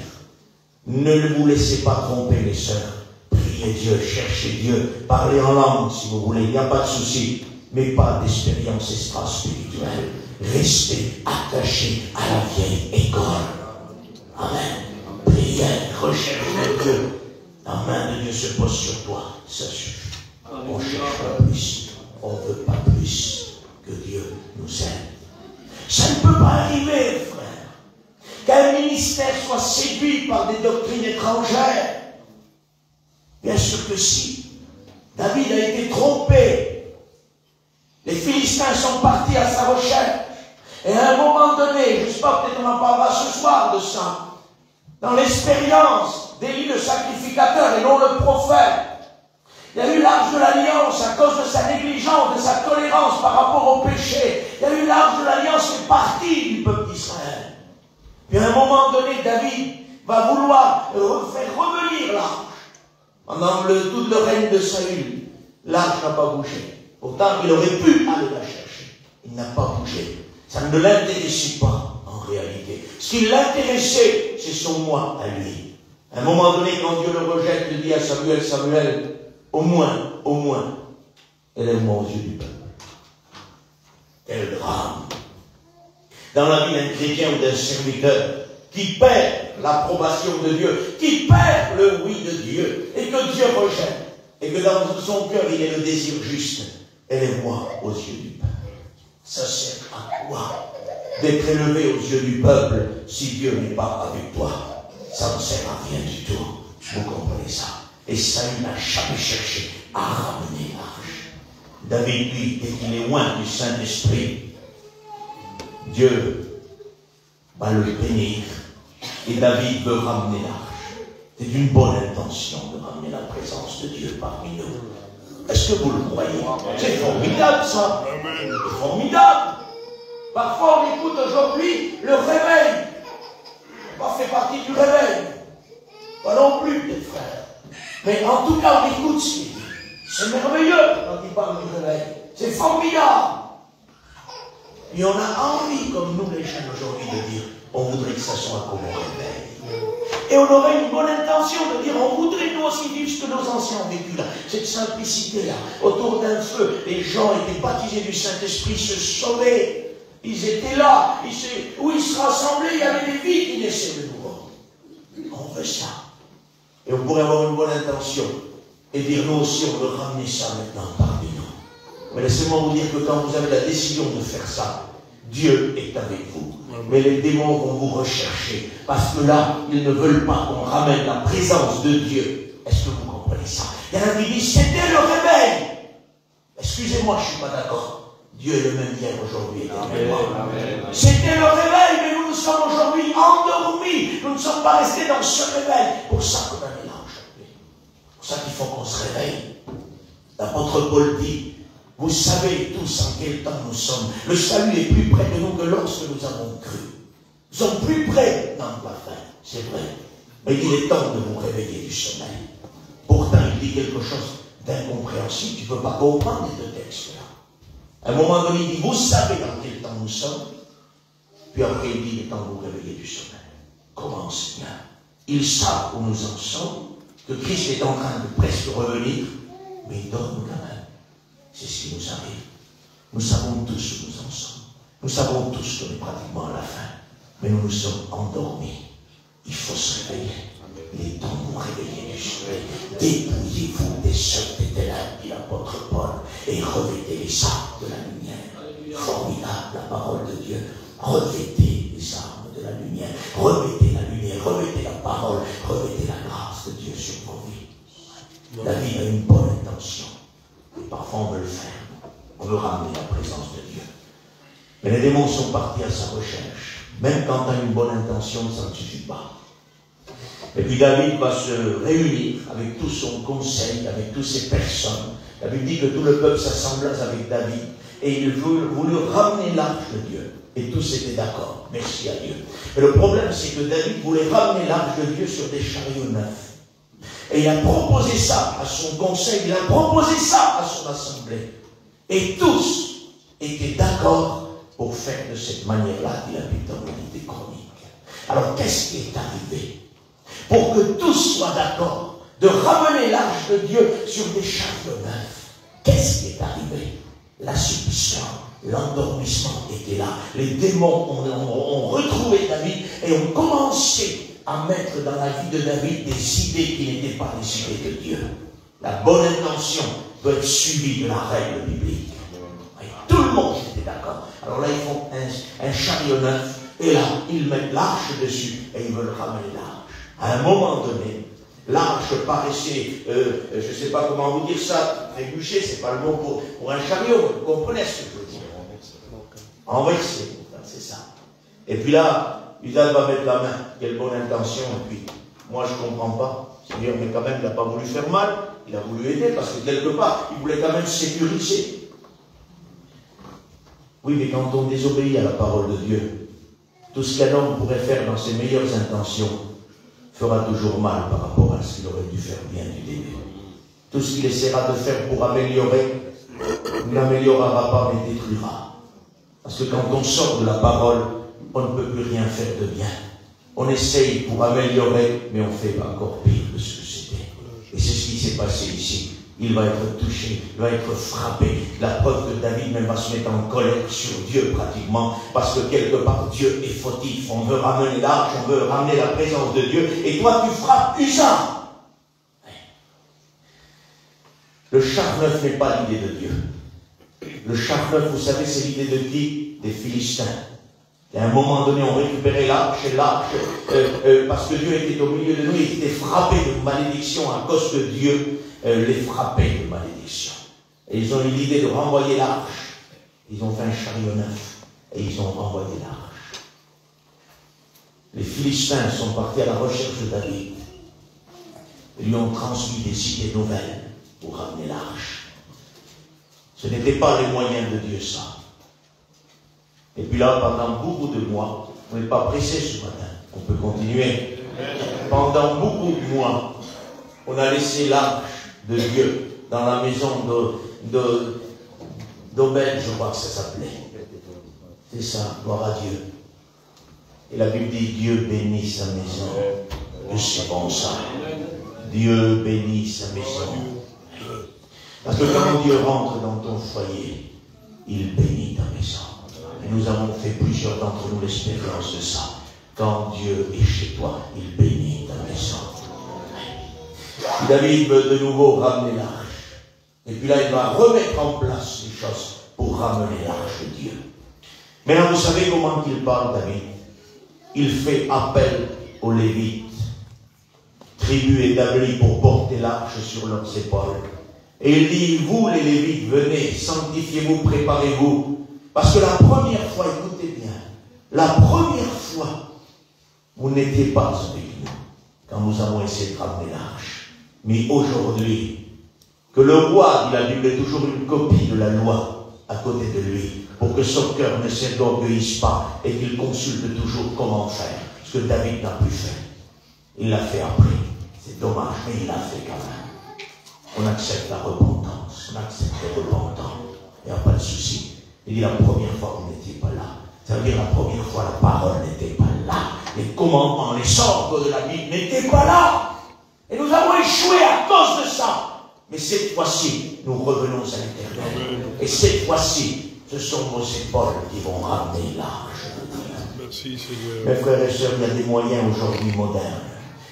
Ne vous laissez pas tromper, les sœurs. Priez Dieu, cherchez Dieu, parlez en langue si vous voulez, il n'y a pas de souci, mais pas d'expérience extra-spirituelle. Restez attachés à la vieille école. Amen. Priez, recherchez Dieu. La main de Dieu se pose sur toi, ça suffit. On ne cherche pas plus, on ne veut pas plus que Dieu nous aime. Ça ne peut pas arriver, frère, qu'un ministère soit séduit par des doctrines étrangères. Bien sûr que si. David a été trompé. Les Philistins sont partis à sa recherche. Et à un moment donné, je ne sais pas, peut-être on en parlera ce soir de ça, dans l'expérience d'Élie le sacrificateur et non le prophète, il y a eu l'arche de l'alliance à cause de sa négligence, de sa tolérance par rapport au péché. Il y a eu l'arche de l'alliance qui est partie du peuple d'Israël. Puis à un moment donné, David va vouloir faire revenir l'arche. Pendant tout le règne de Saül, l'arche n'a pas bougé. Pourtant, il aurait pu aller la chercher. Il n'a pas bougé. Ça ne l'intéressait pas, en réalité. Ce qui l'intéressait, c'est son moi à lui. À un moment donné, quand Dieu le rejette, il dit à Samuel, Samuel, au moins, élève-moi aux yeux du peuple. Quel drame. Dans la vie d'un chrétien ou d'un serviteur, qui perd l'approbation de Dieu, qui perd le oui de Dieu, et que Dieu rejette, et que dans son cœur il ait le désir juste, élève-moi aux yeux du peuple. Ça sert à quoi d'être élevé aux yeux du peuple si Dieu n'est pas avec toi? Ça ne sert à rien du tout. Vous comprenez ça? Et Saül n'a jamais cherché à ramener l'arche. David, lui, dès qu'il est loin du Saint-Esprit, Dieu va le bénir. Et David veut ramener l'arche. C'est une bonne intention de ramener la présence de Dieu parmi nous. Est-ce que vous le croyez? C'est formidable ça. C'est formidable. Parfois on écoute aujourd'hui le réveil. On fait partie du réveil. Pas non plus, mes frères. Mais en tout cas, on écoute ce qu'il dit. C'est merveilleux quand il parle du réveil. C'est formidable. Et on a envie, comme nous les jeunes aujourd'hui, de dire, on voudrait que ça soit comme un réveil. Et on aurait une bonne intention de dire, on voudrait nous aussi vivre ce que nos anciens ont vécu là. Cette simplicité-là. Autour d'un feu, les gens étaient baptisés du Saint-Esprit, se sauvaient. Ils étaient là, où ils se rassemblaient, il y avait des vies qui naissaient de nouveau. On veut ça. Et on pourrait avoir une bonne intention et dire, nous aussi, on veut ramener ça maintenant parmi nous. Mais laissez-moi vous dire que quand vous avez la décision de faire ça, Dieu est avec vous. Mais les démons vont vous rechercher. Parce que là, ils ne veulent pas qu'on ramène la présence de Dieu. Est-ce que vous comprenez ça? Il y en a qui disent, c'était le réveil. Excusez-moi, je ne suis pas d'accord. Dieu est le même hier, aujourd'hui et éternellement. C'était le réveil, mais nous sommes aujourd'hui endormis. Nous ne sommes pas restés dans ce réveil. Pour ça qu'on est là aujourd'hui. Pour ça qu'il faut qu'on se réveille. L'apôtre Paul dit, vous savez tous en quel temps nous sommes. Le salut est plus près de nous que lorsque nous avons cru. Nous sommes plus près dans la fin, c'est vrai. Mais il est temps de vous réveiller du sommeil. Pourtant, il dit quelque chose d'incompréhensible. Tu ne peux pas comprendre les deux textes-là. À un moment donné, il dit, vous savez dans quel temps nous sommes. Puis après, il dit, il est temps de vous réveiller du sommeil. Comment, Seigneur? Ils savent où nous en sommes, que Christ est en train de presque revenir, mais ils dorment quand même. C'est ce qui nous arrive. Nous savons tous où nous en sommes. Nous savons tous qu'on est pratiquement à la fin. Mais nous nous sommes endormis. Il faut se réveiller. Il est temps de vous réveiller du sommeil. Dépouillez-vous des œuvres des ténèbres, dit l'apôtre Paul, et revêtez les armes de la lumière. Formidable la parole de Dieu. Revêtez les armes de la lumière. Revêtez la lumière. Revêtez la parole. Revêtez la grâce de Dieu sur vos vies. La vie a une bonne intention. Et parfois on veut le faire. On veut ramener la présence de Dieu. Mais les démons sont partis à sa recherche. Même quand tu as une bonne intention, ça ne suffit pas. Et puis David va se réunir avec tout son conseil, avec toutes ces personnes. La Bible dit que tout le peuple s'assembla avec David et il voulut ramener l'arche de Dieu. Et tous étaient d'accord. Merci à Dieu. Mais le problème, c'est que David voulait ramener l'arche de Dieu sur des chariots neufs. Et il a proposé ça à son conseil, il a proposé ça à son assemblée. Et tous étaient d'accord pour faire de cette manière-là, dit la Bible dans le livre des Chroniques. Alors, qu'est-ce qui est arrivé? Pour que tous soient d'accord de ramener l'arche de Dieu sur des chariots neufs. Qu'est-ce qui est arrivé? L'assoupissement, l'endormissement était là. Les démons ont retrouvé David et ont commencé à mettre dans la vie de David des idées qui n'étaient pas les idées de Dieu. La bonne intention doit être suivie de la règle biblique. Et tout le monde était d'accord. Alors là, ils font un chariot neuf et là, ils mettent l'arche dessus et ils veulent ramener l'arche. À un moment donné, l'arche paraissait, je ne sais pas comment vous dire ça, trébucher, c'est pas le mot pour un chariot, vous comprenez ce que je veux dire. Renversé, c'est ça. Et puis là, Uzzal va mettre la main, quelle bonne intention, et puis, moi je ne comprends pas. C'est-à-dire, mais quand même, il n'a pas voulu faire mal, il a voulu aider, parce que quelque part, il voulait quand même sécuriser. Oui, mais quand on désobéit à la parole de Dieu, tout ce qu'un homme pourrait faire dans ses meilleures intentions fera toujours mal par rapport à ce qu'il aurait dû faire bien du début. Tout ce qu'il essaiera de faire pour améliorer, n'améliorera pas, mais détruira. Parce que quand on sort de la parole, on ne peut plus rien faire de bien. On essaye pour améliorer, mais on fait encore pire que ce que c'était. Et c'est ce qui s'est passé ici. Il va être touché, il va être frappé. La preuve que David même va se mettre en colère sur Dieu pratiquement, parce que quelque part Dieu est fautif. On veut ramener l'arche, on veut ramener la présence de Dieu, et toi tu frappes Uzzal. Le char neuf n'est pas l'idée de Dieu. Le char neuf, vous savez, c'est l'idée de qui? Des Philistins. Et à un moment donné, on récupérait l'arche, parce que Dieu était au milieu de nous, il était frappé de malédiction à cause que Dieu les frappait de malédiction. Et ils ont eu l'idée de renvoyer l'arche. Ils ont fait un chariot neuf et ils ont renvoyé l'arche. Les Philistins sont partis à la recherche de David. Ils lui ont transmis des idées nouvelles pour ramener l'arche. Ce n'était pas les moyens de Dieu, ça. Et puis là, pendant beaucoup de mois, on n'est pas pressé ce matin, on peut continuer. Pendant beaucoup de mois, on a laissé l'arche de Dieu dans la maison d'Obed, je crois que ça s'appelait. C'est ça, gloire à Dieu. Et la Bible dit, Dieu bénit sa maison. C'est bon ça. Dieu bénit sa maison. Parce que quand Dieu rentre dans ton foyer, il bénit ta maison. Et nous avons fait plusieurs d'entre nous l'expérience de ça. Quand Dieu est chez toi, il bénit ta maison. David veut de nouveau ramener l'arche. Et puis là, il va remettre en place les choses pour ramener l'arche de Dieu. Maintenant, vous savez comment il parle, David? Il fait appel aux Lévites, tribus établies pour porter l'arche sur leurs épaules. Et il dit, vous les Lévites, venez, sanctifiez-vous, préparez-vous. Parce que la première fois, écoutez bien, la première fois, vous n'étiez pas avec nous quand nous avons essayé de ramener l'arche. Mais aujourd'hui, que le roi, dit la Bible, est toujours une copie de la loi à côté de lui, pour que son cœur ne s'enorgueillisse pas et qu'il consulte toujours comment faire, ce que David n'a plus fait. Il l'a fait après. C'est dommage, mais il l'a fait quand même. On accepte la repentance, on accepte le repentant. Il n'y a pas de souci. Il dit la première fois, vous n'étiez pas là. Ça veut dire la première fois, la parole n'était pas là. Les commandements, les ordres de la Bible n'étaient pas là. Et nous avons échoué à cause de ça. Mais cette fois-ci, nous revenons à l'Éternel. Et cette fois-ci, ce sont vos épaules qui vont ramener l'arche de Dieu. Merci, Seigneur. Mes frères et sœurs, il y a des moyens aujourd'hui modernes.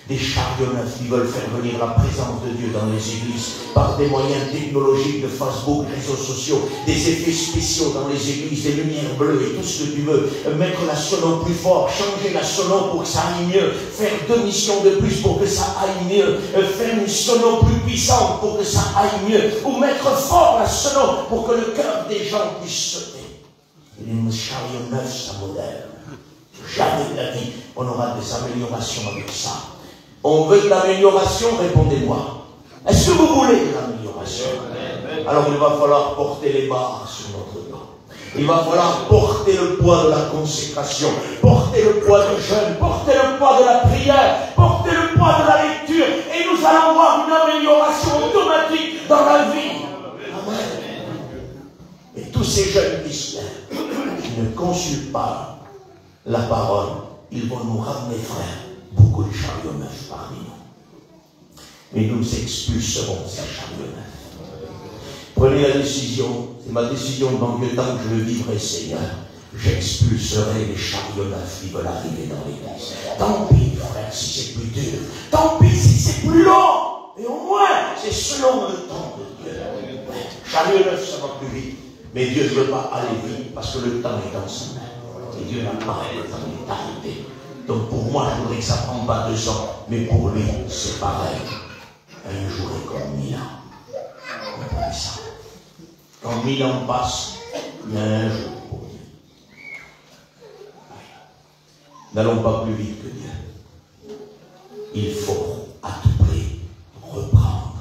Des chariots neufs qui veulent faire venir la présence de Dieu dans les églises par des moyens technologiques de Facebook, réseaux sociaux, des effets spéciaux dans les églises, des lumières bleues et tout ce que tu veux. Mettre la sono plus fort, changer la sono pour que ça aille mieux, faire 2 missions de plus pour que ça aille mieux, faire une sono plus puissante pour que ça aille mieux, ou mettre fort la sono pour que le cœur des gens puisse sauter. Et les chariots neufs, ça moderne. Jamais de la vie, on aura des améliorations avec ça. On veut de l'amélioration, répondez-moi. Est-ce que vous voulez de l'amélioration? Alors il va falloir porter les barres sur notre dos. Il va falloir porter le poids de la consécration, porter le poids du jeûne, porter le poids de la prière, porter le poids de la lecture, et nous allons voir une amélioration automatique dans la vie. Amen. Et tous ces jeunes qui ne consultent pas la parole, ils vont nous ramener, frères, beaucoup de chariots neufs parmi nous. Mais nous expulserons ces chariots neufs. Prenez la décision, c'est ma décision dans le temps que je le vivrai, Seigneur. J'expulserai les chariots neufs qui veulent arriver dans l'église. Tant pis, frère, si c'est plus dur. Tant pis si c'est plus long. Mais au moins, c'est selon le temps de Dieu. Chariot neuf, ça va plus vite. Mais Dieu ne veut pas aller vite parce que le temps est dans sa main. Et Dieu n'a pas, le temps est arrivé. Donc pour moi, je voudrais que ça ne prenne pas 2 ans. Mais pour lui, c'est pareil. Un jour est comme 1000 ans. Comprenez ça. Quand 1000 ans passent, il y a un jour pour Dieu. N'allons pas plus vite que Dieu. Il faut à tout prix reprendre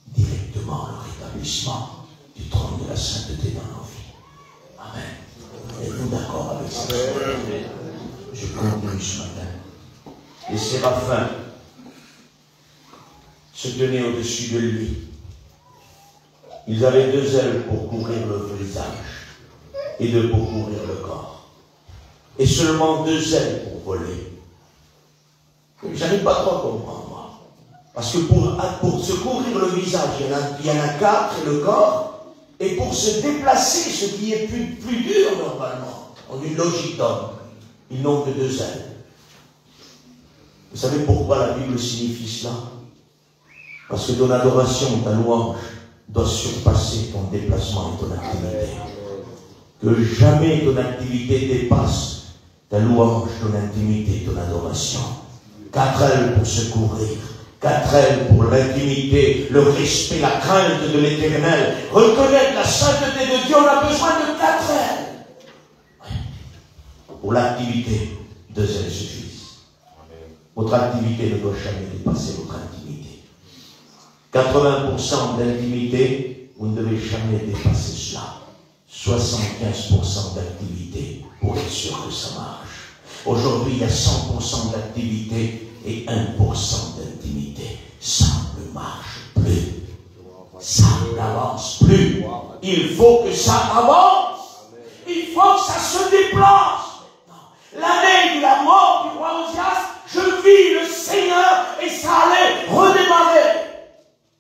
directement le rétablissement du trône de la sainteté dans nos vies. Amen. Êtes-vous d'accord avec ça? Je continue ce matin. Les séraphins se tenaient au-dessus de lui. Ils avaient 2 ailes pour couvrir le visage et 2 pour couvrir le corps. Et seulement 2 ailes pour voler. J'arrive pas trop à comprendre, moi. Parce que pour se couvrir le visage, il y en a 4 et le corps. Et pour se déplacer, ce qui est plus dur normalement, en une logique d'homme, ils n'ont que 2 ailes. Vous savez pourquoi la Bible signifie cela? Parce que ton adoration, ta louange, doit surpasser ton déplacement et ton activité. Que jamais ton activité dépasse ta louange, ton intimité, ton adoration. 4 ailes pour se couvrir, 4 ailes pour l'intimité, le respect, la crainte de l'Éternel. Reconnaître la sainteté de Dieu, on a besoin de 4 ailes. Pour l'activité, 2 ailes suffisent. Votre activité ne doit jamais dépasser votre intimité. 80% d'intimité, vous ne devez jamais dépasser cela. 75% d'activité pour être sûr que ça marche. Aujourd'hui, il y a 100% d'activité et 1% d'intimité. Ça ne marche plus. Ça n'avance plus. Il faut que ça avance. Il faut que ça se déplace. L'année de la mort du roi Osias, je vis le Seigneur et ça allait redémarrer.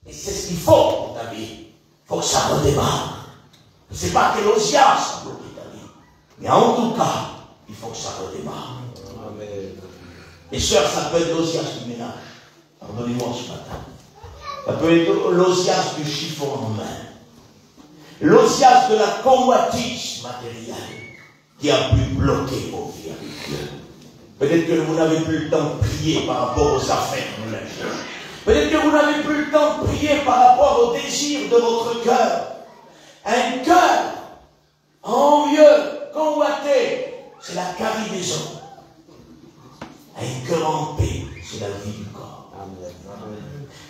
Et c'est ce qu'il faut pour ta vie. Il faut que ça redémarre. Je ne sais pas quel Osias a bloqué ta vie. Mais en tout cas, il faut que ça redémarre. Amen. Et sœurs, ça peut être l'Osias du ménage. Pardonnez-moi ce matin. Ça peut être l'Osias du chiffon en main. L'Osias de la convoitise matérielle qui a pu bloquer vos vies avec Dieu. Peut-être que vous n'avez plus le temps de prier par rapport aux affaires de la vie. Peut-être que vous n'avez plus le temps de prier par rapport au désir de votre cœur. Un cœur envieux, convoité, c'est la carinaison. Un cœur en paix, c'est la vie du corps.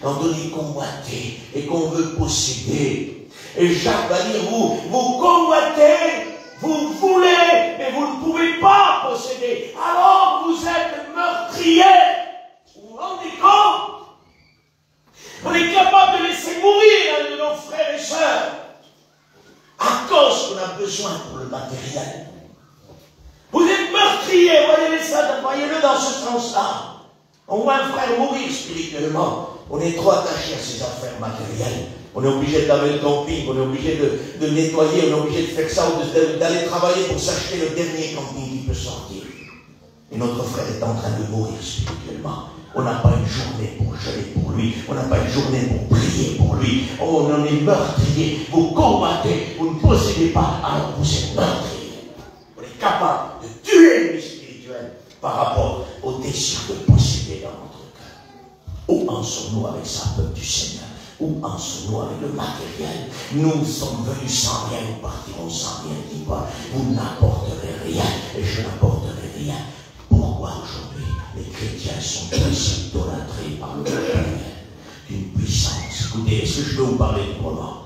Quand on est convoité et qu'on veut posséder, et Jacques va dire, vous convoitez, vous voulez, mais vous ne pouvez pas posséder. Alors vous êtes meurtrier. Vous vous rendez compte? On est capable de laisser mourir nos frères et sœurs à cause qu'on a besoin pour le matériel. Vous êtes meurtriers, voyez-le dans ce sens-là. On voit un frère mourir spirituellement. On est trop attaché à ses affaires matérielles. On est obligé d'aller au camping, on est obligé de nettoyer, on est obligé de faire ça, ou d'aller travailler pour s'acheter le dernier camping qui peut sortir. Et notre frère est en train de mourir spirituellement. On n'a pas une journée pour jeûner pour lui. On n'a pas une journée pour prier pour lui. Oh, on en est meurtrier. Vous combattez, vous ne possédez pas, alors vous êtes meurtrier. On est capable de tuer le spirituel par rapport au désir de posséder dans notre cœur. Où en sommes-nous avec ça, peuple du Seigneur? Où en sommes-nous avec le matériel? Nous sommes venus sans rien, nous partirons sans rien. Dis pas, vous n'apporterez rien et je n'apporterai rien. Pourquoi aujourd'hui les chrétiens sont tous idolâtrés par le monde d'une puissance. Écoutez, est-ce que je peux vous parler du moment?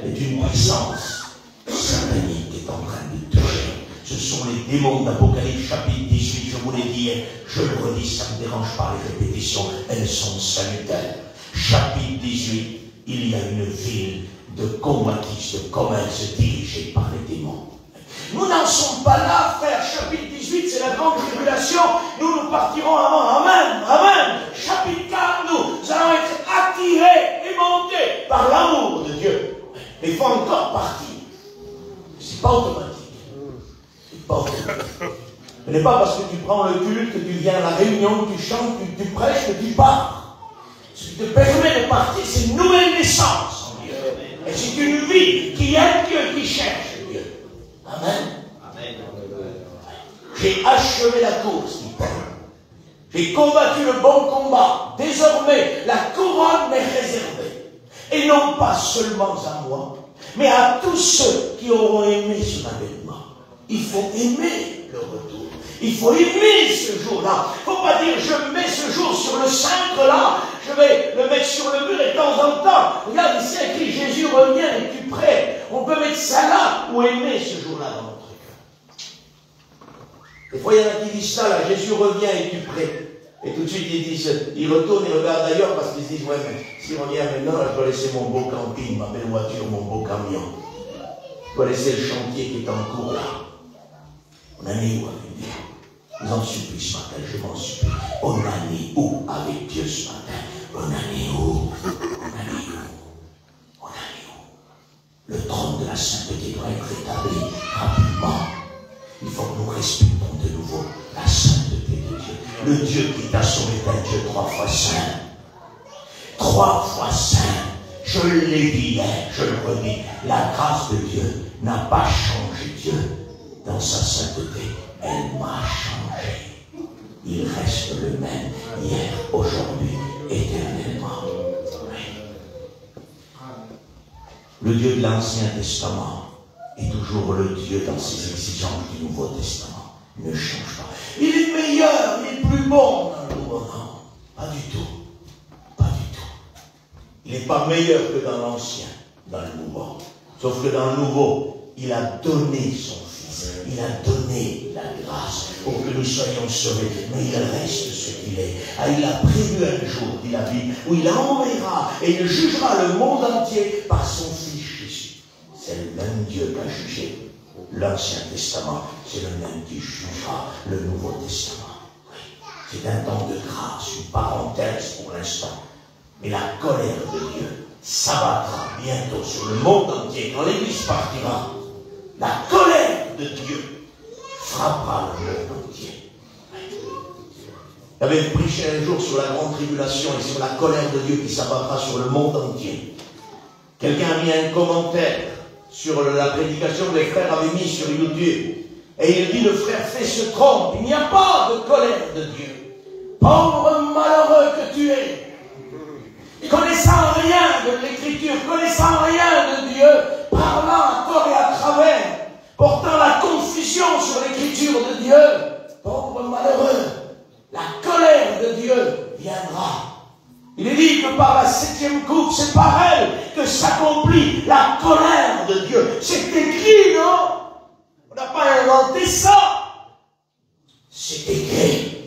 Et d'une puissance satanique qui est en train de toucher. Ce sont les démons d'Apocalypse chapitre 18, je vous l'ai dit, je le redis, ça ne me dérange pas les répétitions, elles sont salutaires. Chapitre 18, il y a une ville de convoitise, de commerce dirigée par les démons. Nous n'en sommes pas là, frère. Chapitre 18, c'est la grande tribulation. Nous partirons avant. Amen. Amen. Chapitre 4, nous allons être attirés et montés par l'amour de Dieu. Mais il faut encore partir. C'est pas automatique. C'est pas automatique. Ce n'est pas parce que tu prends le culte, que tu viens à la réunion, que tu chantes, que tu prêches, que tu pars. Ce qui te permet de partir, c'est une nouvelle naissance en Dieu. Et c'est une vie qui aime Dieu, qui cherche Dieu. Amen. Amen. J'ai achevé la course, dit Paul. J'ai combattu le bon combat. Désormais, la couronne m'est réservée. Et non pas seulement à moi, mais à tous ceux qui auront aimé son avènement. Il faut aimer le retour. Il faut aimer ce jour-là. Il ne faut pas dire je mets ce jour sur le cintre là, je vais le mettre sur le mur et de temps en temps. Regarde ici écrit Jésus revient, es-tu prêt? On peut mettre ça là ou aimer ce jour-là dans notre cœur. Des fois il y en a qui disent ça là, Jésus revient, es-tu prêt? Et tout de suite ils disent, ils retournent et regardent ailleurs parce qu'ils disent ouais mais si on vient maintenant, là, je dois laisser mon beau camping, ma belle voiture, mon beau camion. Je dois laisser le chantier qui est en cours là. On en est où avec Dieu? Je vous en supplie ce matin, je m'en supplie. On en est où avec Dieu ce matin? On en est où? On en est où? On en est où? Le trône de la sainteté doit être établi rapidement. Il faut que nous respectons de nouveau la sainteté de Dieu. Le Dieu qui t'a sauvé est un Dieu 3 fois saint. 3 fois saint. Je l'ai dit hier, je le redis. La grâce de Dieu n'a pas changé Dieu dans sa sainteté. Elle m'a changé. Il reste le même hier, aujourd'hui, éternellement. Le Dieu de l'Ancien Testament est toujours le Dieu dans ses exigences du Nouveau Testament. Il ne change pas. Il est meilleur, il est plus bon dans le Nouveau. Non, pas du tout. Pas du tout. Il n'est pas meilleur que dans l'Ancien, dans le Nouveau. Sauf que dans le Nouveau, il a donné son Fils. Il a donné la grâce pour que nous soyons sauvés. Mais il reste ce qu'il est. Ah, il a prévu un jour, dit la Bible, où il enverra et il jugera le monde entier par son Fils Jésus. C'est le même Dieu qui a jugé l'Ancien Testament. C'est le même qui jugera le Nouveau Testament. Oui. C'est un temps de grâce, une parenthèse pour l'instant. Mais la colère de Dieu s'abattra bientôt sur le monde entier. Quand l'Église partira, la colère de Dieu frappera le monde entier. J'avais prêché un jour sur la grande tribulation et sur la colère de Dieu qui s'abattra sur le monde entier. Quelqu'un a mis un commentaire sur la prédication que les frères avaient mis sur YouTube. Et il dit, le frère fait se trompe. Il n'y a pas de colère de Dieu. Pauvre malheureux que tu es. Connaissant rien de l'écriture, connaissant rien de Dieu, parlant à tort et à travers, portant la confusion sur l'écriture de Dieu, pauvre malheureux, la colère de Dieu viendra. Il est dit que par la 7e coupe, c'est par elle que s'accomplit la colère de Dieu. C'est écrit, non? On n'a pas inventé ça. C'est écrit.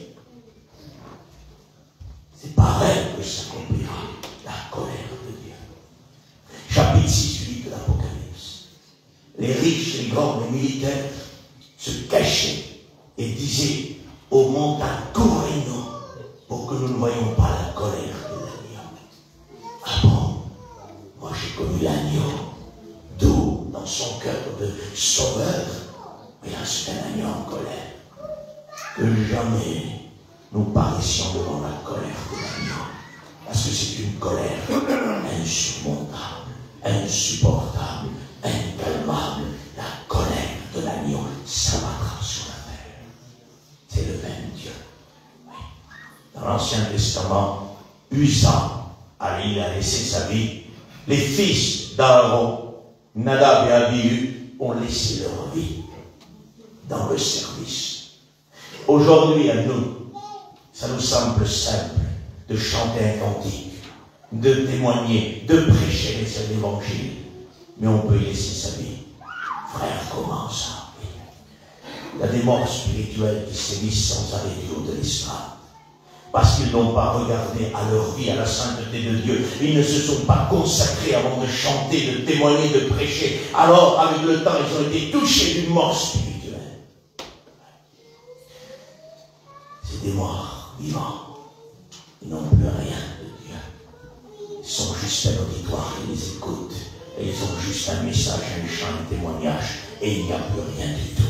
C'est par elle que s'accomplira la colère de Dieu. Chapitre 6 du livre de l'Apocalypse. Les riches, les grands, les militaires se cachaient et disaient aux montagnes, couvrez-nous pour que nous ne voyions pas la colère de l'agneau. Ah bon? Moi j'ai connu l'agneau, doux dans son cœur de sauveur, mais là c'est un agneau en colère. Que jamais nous paraissions devant la colère de l'agneau. Parce que c'est une colère insurmontable, insupportable, incalmable. La colère de l'agneau s'abattra sur la terre. C'est le même Dieu. Oui. Dans l'Ancien Testament, Uza, il a laissé sa vie. Les fils d'Aaron, Nadab et Abihu, ont laissé leur vie dans le service. Aujourd'hui, à nous, Ça nous semble simple de chanter un cantique, de témoigner, de prêcher l'évangile. Mais on peut y laisser sa vie. Frère, comment ça? Il y a des morts spirituels qui sévissent sans arrêt du haut de l'estrade. Parce qu'ils n'ont pas regardé à leur vie, à la sainteté de Dieu. Ils ne se sont pas consacrés avant de chanter, de témoigner, de prêcher. Alors, avec le temps, ils ont été touchés d'une mort spirituelle. C'est des morts vivants. Ils n'ont plus rien de Dieu. Ils sont juste un auditoire qui les écoute. Et ils ont juste un message, un chant, un témoignage. Et il n'y a plus rien du tout.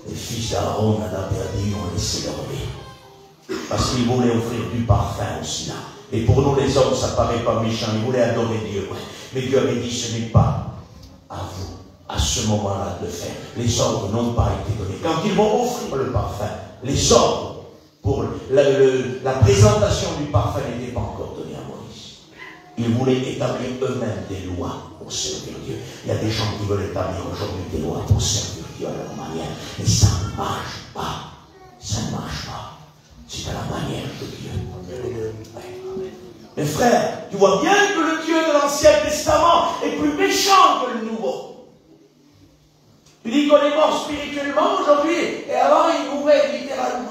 Les fils d'Aaron, Nadab et Abihu ont laissé leur vie. Parce qu'ils voulaient offrir du parfum aussi là. Et pour nous les hommes, ça paraît pas méchant. Ils voulaient adorer Dieu. Mais Dieu avait dit, ce n'est pas à vous, à ce moment-là, de le faire. Les ordres n'ont pas été donnés. Quand ils vont offrir le parfum, les ordres pour la présentation du parfum n'étaient pas encore donnés à Moïse. Ils voulaient établir eux-mêmes des lois pour servir Dieu. Il y a des gens qui veulent établir aujourd'hui des lois pour servir Dieu à leur manière. Mais ça ne marche pas. Ça ne marche pas. C'est à la manière de Dieu. Mais frère, tu vois bien que le Dieu de l'Ancien Testament est plus méchant que le Nouveau. Tu dis qu'on est mort spirituellement aujourd'hui, et avant il mourait littéralement.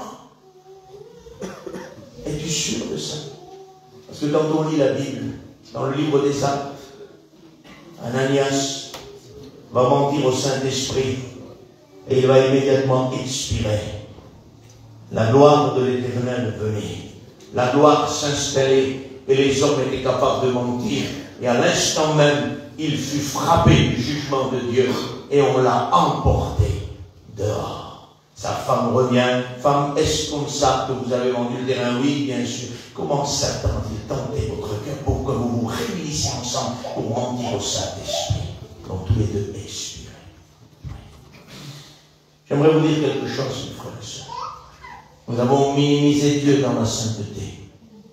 Es-tu sûr de ça? Parce que quand on lit la Bible, dans le livre des Actes, Ananias va mentir au Saint-Esprit, et il va immédiatement expirer. La gloire de l'Éternel venait. La gloire s'installait et les hommes étaient capables de mentir. Et à l'instant même, il fut frappé du jugement de Dieu et on l'a emporté dehors. Sa femme revient. Femme, est-ce comme ça que vous avez vendu le terrain? Oui, bien sûr. Comment Satan a-t-il tenté votre cœur pour que vous vous réunissiez ensemble pour mentir au Saint-Esprit? Donc tous les deux expirés. J'aimerais vous dire quelque chose, mes frères et sœurs. Nous avons minimisé Dieu dans la sainteté.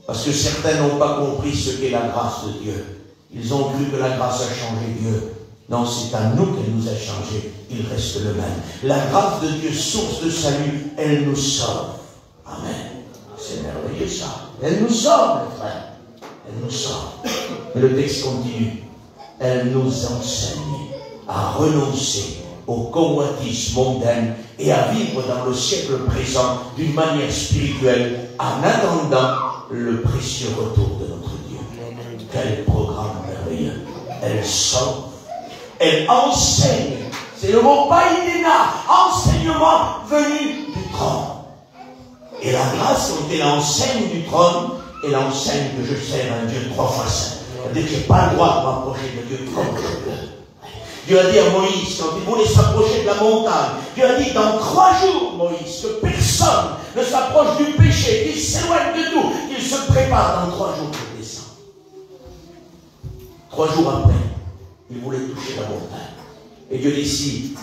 Parce que certains n'ont pas compris ce qu'est la grâce de Dieu. Ils ont cru que la grâce a changé Dieu. Non, c'est à nous qu'elle nous a changé. Il reste le même. La grâce de Dieu, source de salut, elle nous sauve. Amen. C'est merveilleux ça. Elle nous sauve, mes frères. Elle nous sauve. Mais le texte continue. Elle nous enseigne à renoncer aux convoitises mondaines et à vivre dans le siècle présent d'une manière spirituelle en attendant le précieux retour de notre Dieu. Quel programme merveilleux. Elle sauve. Elle enseigne. C'est le mot païdéna, enseignement venu du trône. Et la grâce, quand elle enseigne du trône, elle enseigne que je sers un Dieu 3 fois saint. C'est-à-dire que je n'ai pas le droit de m'approcher de Dieu comme je veux. Dieu a dit à Moïse, quand il voulait s'approcher de la montagne, Dieu a dit, dans 3 jours, Moïse, que personne ne s'approche du péché, qu'il s'éloigne de tout, qu'il se prépare dans 3 jours pour descendre. 3 jours après, il voulait toucher la montagne. Et Dieu dit, si,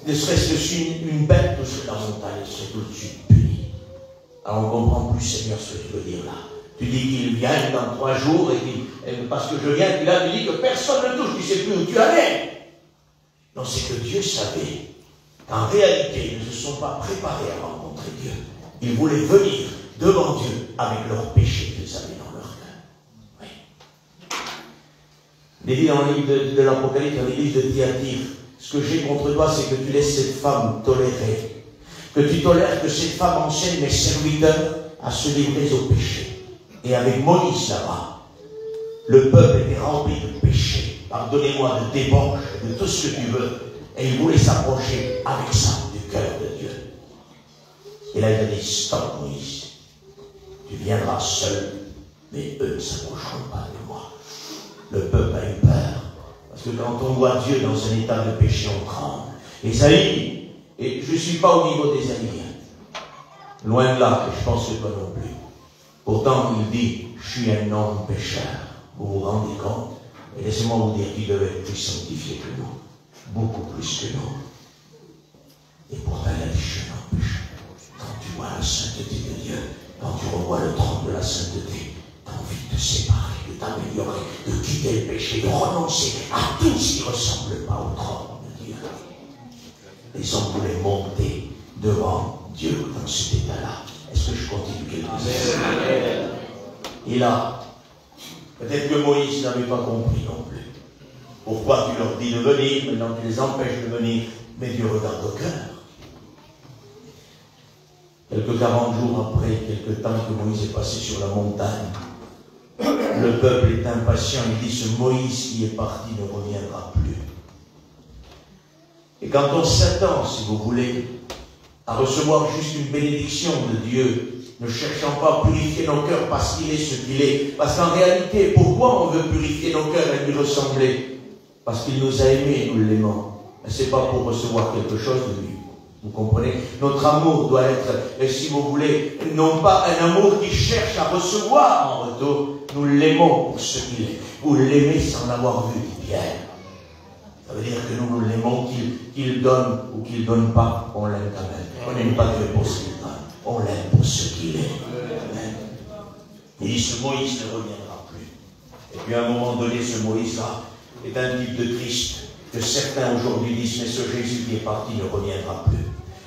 ne serait-ce que si une bête toucherait la montagne, elle serait tout de suite punie. Alors on ne comprend plus, Seigneur, ce que tu veux dire là. Tu dis qu'il vient dans 3 jours, et parce que je viens, puis là, tu dis que personne ne touche, tu ne sais plus où tu allais. Non, c'est que Dieu savait qu'en réalité, ils ne se sont pas préparés à rencontrer Dieu. Ils voulaient venir devant Dieu avec leurs péchés qu'ils avaient dans leur cœur. Oui. Il est dit dans le livre de l'Apocalypse, dans le livre de Thyatire, ce que j'ai contre toi, c'est que tu laisses cette femme tolérer. Que tu tolères que cette femme enseigne mes serviteurs à se livrer au péché. Et avec Moïse là-bas, le peuple était rempli de péché. Pardonnez-moi de débauche, de tout ce que tu veux. Et il voulait s'approcher avec ça du cœur de Dieu. Et là, il a dit, stop Moïse. Tu viendras seul, mais eux ne s'approcheront pas de moi. Le peuple a eu peur. Parce que quand on voit Dieu dans un état de péché, on tremble. Ésaïe, et je ne suis pas au niveau d'Ésaïe. Loin de là, et je pense que toi non plus. Pourtant, il dit, je suis un homme pécheur. Vous vous rendez compte? Et laissez-moi vous dire qu'il devait être plus sanctifié que nous. Beaucoup plus que nous. Et pourtant, il a dit, je n'en péche. Quand tu vois la sainteté de Dieu, quand tu revois le trône de la sainteté, tu as envie de te séparer, de t'améliorer, de quitter le péché, de renoncer à tout ce qui ne ressemble pas au trône de Dieu. Les hommes voulaient monter devant Dieu dans cet état-là. Est-ce que je continue quelque chose? Et là, peut-être que Moïse n'avait pas compris non plus. Pourquoi tu leur dis de venir, maintenant tu les empêches de venir, mais Dieu regarde au cœur. Quelques 40 jours après, quelques temps que Moïse est passé sur la montagne, le peuple est impatient, il dit, ce Moïse qui est parti ne reviendra plus. Et quand on s'attend, si vous voulez, à recevoir juste une bénédiction de Dieu, ne cherchant pas à purifier nos cœurs parce qu'il est ce qu'il est. Parce qu'en réalité, pourquoi on veut purifier nos cœurs et lui ressembler? Parce qu'il nous a aimés et nous l'aimons. Mais ce n'est pas pour recevoir quelque chose de lui. Vous comprenez? Notre amour doit être, si vous voulez, non pas un amour qui cherche à recevoir en retour. Nous l'aimons pour ce qu'il est. Vous l'aimez sans l'avoir vu, dit Pierre. Ça veut dire que nous l'aimons, qu'il donne ou qu'il ne donne pas, on l'aime quand même. On n'aime pas Dieu pour ce qu'il donne. On l'aime pour ce qu'il est. Amen. Il dit, ce Moïse ne reviendra plus. Et puis à un moment donné, ce Moïse-là est un type de Christ que certains aujourd'hui disent, mais ce Jésus qui est parti ne reviendra plus.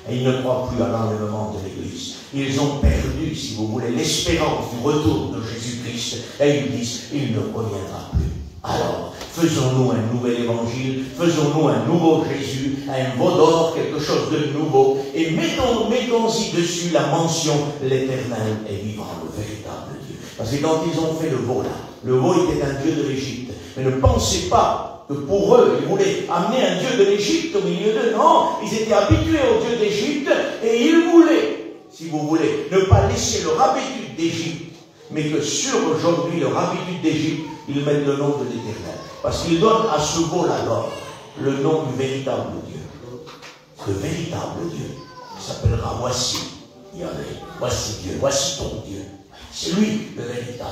Et ils ne croient plus à l'enlèvement de l'Église. Ils ont perdu, si vous voulez, l'espérance du retour de Jésus-Christ. Et ils disent, il ne reviendra plus. Alors, faisons-nous un nouvel évangile, faisons-nous un nouveau Jésus, un veau d'or, quelque chose de nouveau, et mettons-y dessus la mention, l'Éternel est vivant, le véritable Dieu. Parce que quand ils ont fait le veau là, le veau était un Dieu de l'Égypte. Mais ne pensez pas que pour eux, ils voulaient amener un Dieu de l'Égypte au milieu d'eux. Non, ils étaient habitués au Dieu d'Égypte, et ils voulaient, si vous voulez, ne pas laisser leur habitude d'Égypte, mais que sur aujourd'hui leur habitude d'Égypte, ils mettent le nom de l'Éternel. Parce qu'ils donnent à ce veau-là le nom du véritable Dieu. Le véritable Dieu s'appellera voici Yahvé, voici Dieu, voici ton Dieu. C'est lui le véritable.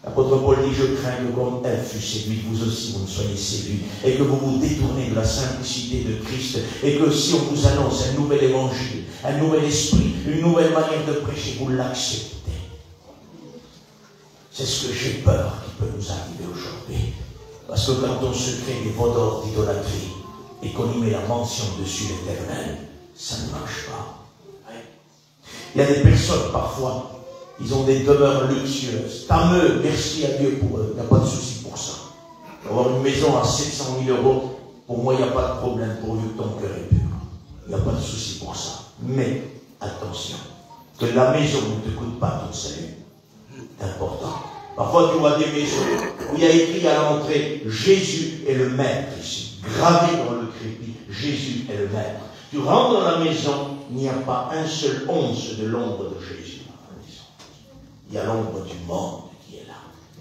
L'apôtre Paul dit, je crains que comme elle fut séduite, vous aussi vous ne soyez séduits, et que vous vous détournez de la simplicité de Christ, et que si on vous annonce un nouvel évangile, un nouvel esprit, une nouvelle manière de prêcher, vous l'acceptez. C'est ce que j'ai peur qui peut nous arriver aujourd'hui. Parce que quand on se crée des veaux d'or d'idolâtrie et qu'on y met la mention dessus l'Éternel, ça ne marche pas. Il y a des personnes parfois, ils ont des demeures luxueuses. Tant mieux, merci à Dieu pour eux, il n'y a pas de souci pour ça. Avoir une maison à 700 000 €, pour moi, il n'y a pas de problème pourvu que ton cœur est pur. Il n'y a pas de souci pour ça. Mais, attention, que la maison ne te coûte pas ton salut. C'est important. Parfois, tu vois des maisons où il y a écrit à l'entrée Jésus est le maître ici. Gravé dans le crépi, Jésus est le maître. Tu rentres dans la maison, il n'y a pas un seul once de l'ombre de Jésus dans la maison. Il y a l'ombre du monde qui est là.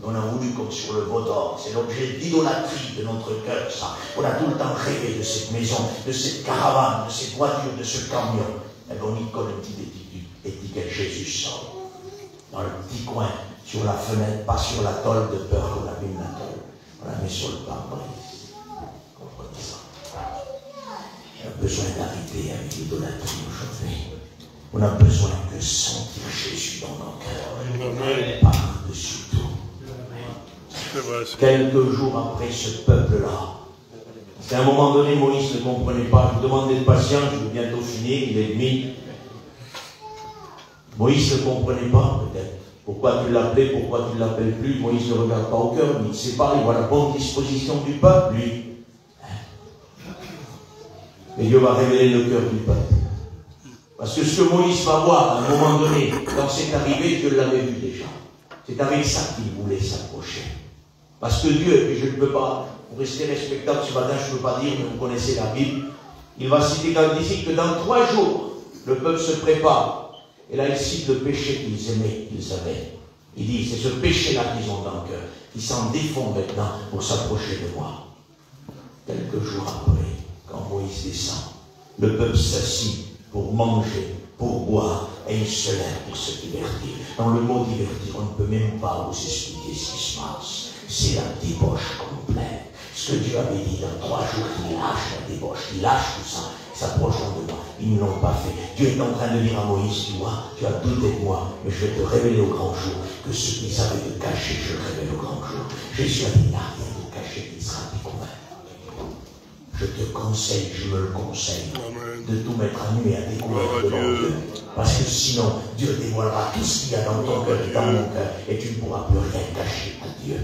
On a voulu, comme sur le veau d'or, c'est l'objet d'idolâtrie de notre cœur, ça. On a tout le temps rêvé de cette maison, de cette caravane, de cette voiture, de ce camion. Et on y colle une petite étiquette Jésus sort. Dans le petit coin, sur la fenêtre, pas sur la tôle, de peur qu'on abîme la tôle. On la met sur le pare-brise. Comprenez ça? On a besoin d'arrêter avec l'idolâtrie aujourd'hui. On a besoin de sentir Jésus dans nos cœurs. Par-dessus tout. Quelques jours après ce peuple-là, à un moment donné, Moïse ne comprenait pas. Je vous demande d'être patient, je vais bientôt finir, il est demi. Moïse ne comprenait pas, peut-être. Pourquoi tu l'appelais, pourquoi tu ne l'appelles plus? Moïse ne regarde pas au cœur, mais il sait pas, il voit la bonne disposition du peuple, lui. Mais Dieu va révéler le cœur du peuple. Parce que ce que Moïse va voir à un moment donné, quand c'est arrivé, Dieu l'avait vu déjà. C'est avec ça qu'il voulait s'approcher. Parce que Dieu, et puis je ne peux pas, pour rester respectable ce matin, je ne peux pas dire, mais vous connaissez la Bible, il va citer quand il dit que dans 3 jours, le peuple se prépare. Et là, il cite le péché qu'ils aimaient, qu'ils avaient. Il dit, c'est ce péché-là qu'ils ont dans le cœur. Ils s'en défendent maintenant pour s'approcher de moi. Quelques jours après, quand Moïse descend, le peuple s'assit pour manger, pour boire, et il se lève pour se divertir. Dans le mot divertir, on ne peut même pas vous expliquer ce qui se passe. C'est la débauche complète. Ce que Dieu avait dit dans 3 jours, il lâche la débauche, il lâche tout ça. S'approchant de moi, ils ne l'ont pas fait. Dieu est en train de dire à Moïse, tu vois, tu as douté de moi, mais je vais te révéler au grand jour que ce qu'ils avaient de caché, je le révèle au grand jour. Jésus a dit, il n'y a rien de caché qui sera découvert. Je te conseille, je me le conseille, de tout mettre à nu et à découvrir devant Dieu. Parce que sinon, Dieu dévoilera tout ce qu'il y a dans ton cœur et dans mon cœur, et tu ne pourras plus rien cacher à Dieu.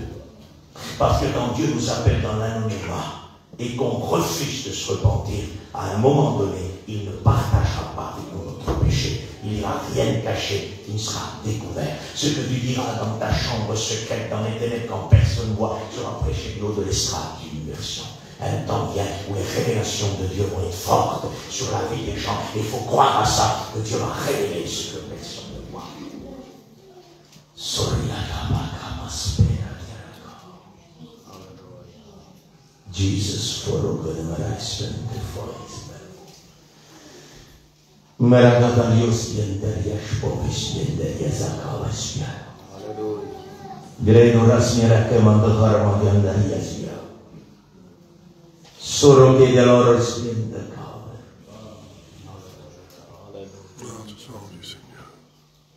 Parce que quand Dieu nous appelle dans l'anonymat, et qu'on refuse de se repentir, à un moment donné, il ne partagera pas avec nous notre péché. Il n'y aura rien caché qui ne sera découvert. Ce que tu diras dans ta chambre secrète, dans les ténèbres, quand personne ne voit, sera prêché de l'eau de l'estrade d'une version. Un temps vient où les révélations de Dieu vont être fortes sur la vie des gens. Il faut croire à ça, que Dieu va révéler ce que personne ne voit. Jesus follow the Maraspan before his Maragalios Yenderiash Popis Yenderiazakawasia. Gregoras Mirakemandaharma Yandariasia. Soro che Delores Yendakawa.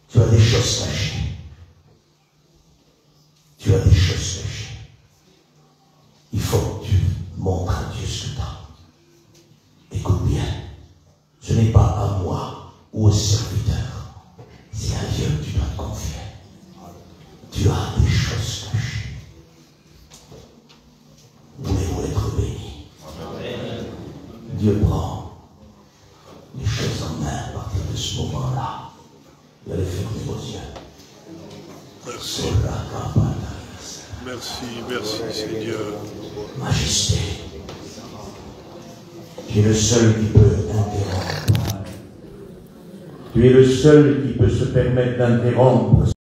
Tu as des choses cachées. Tu as des choses cachées. Il faut que tu montres à Dieu ce que tu as. Écoute bien. Ce n'est pas à moi ou au serviteur. C'est à Dieu que tu dois te confier. Tu as des choses cachées. Voulez-vous être bénis? Dieu prend les choses en main à partir de ce moment-là. Vous allez fermer vos yeux. Merci. Merci, merci Seigneur. Majesté, tu es le seul qui peut interrompre. Tu es le seul qui peut se permettre d'interrompre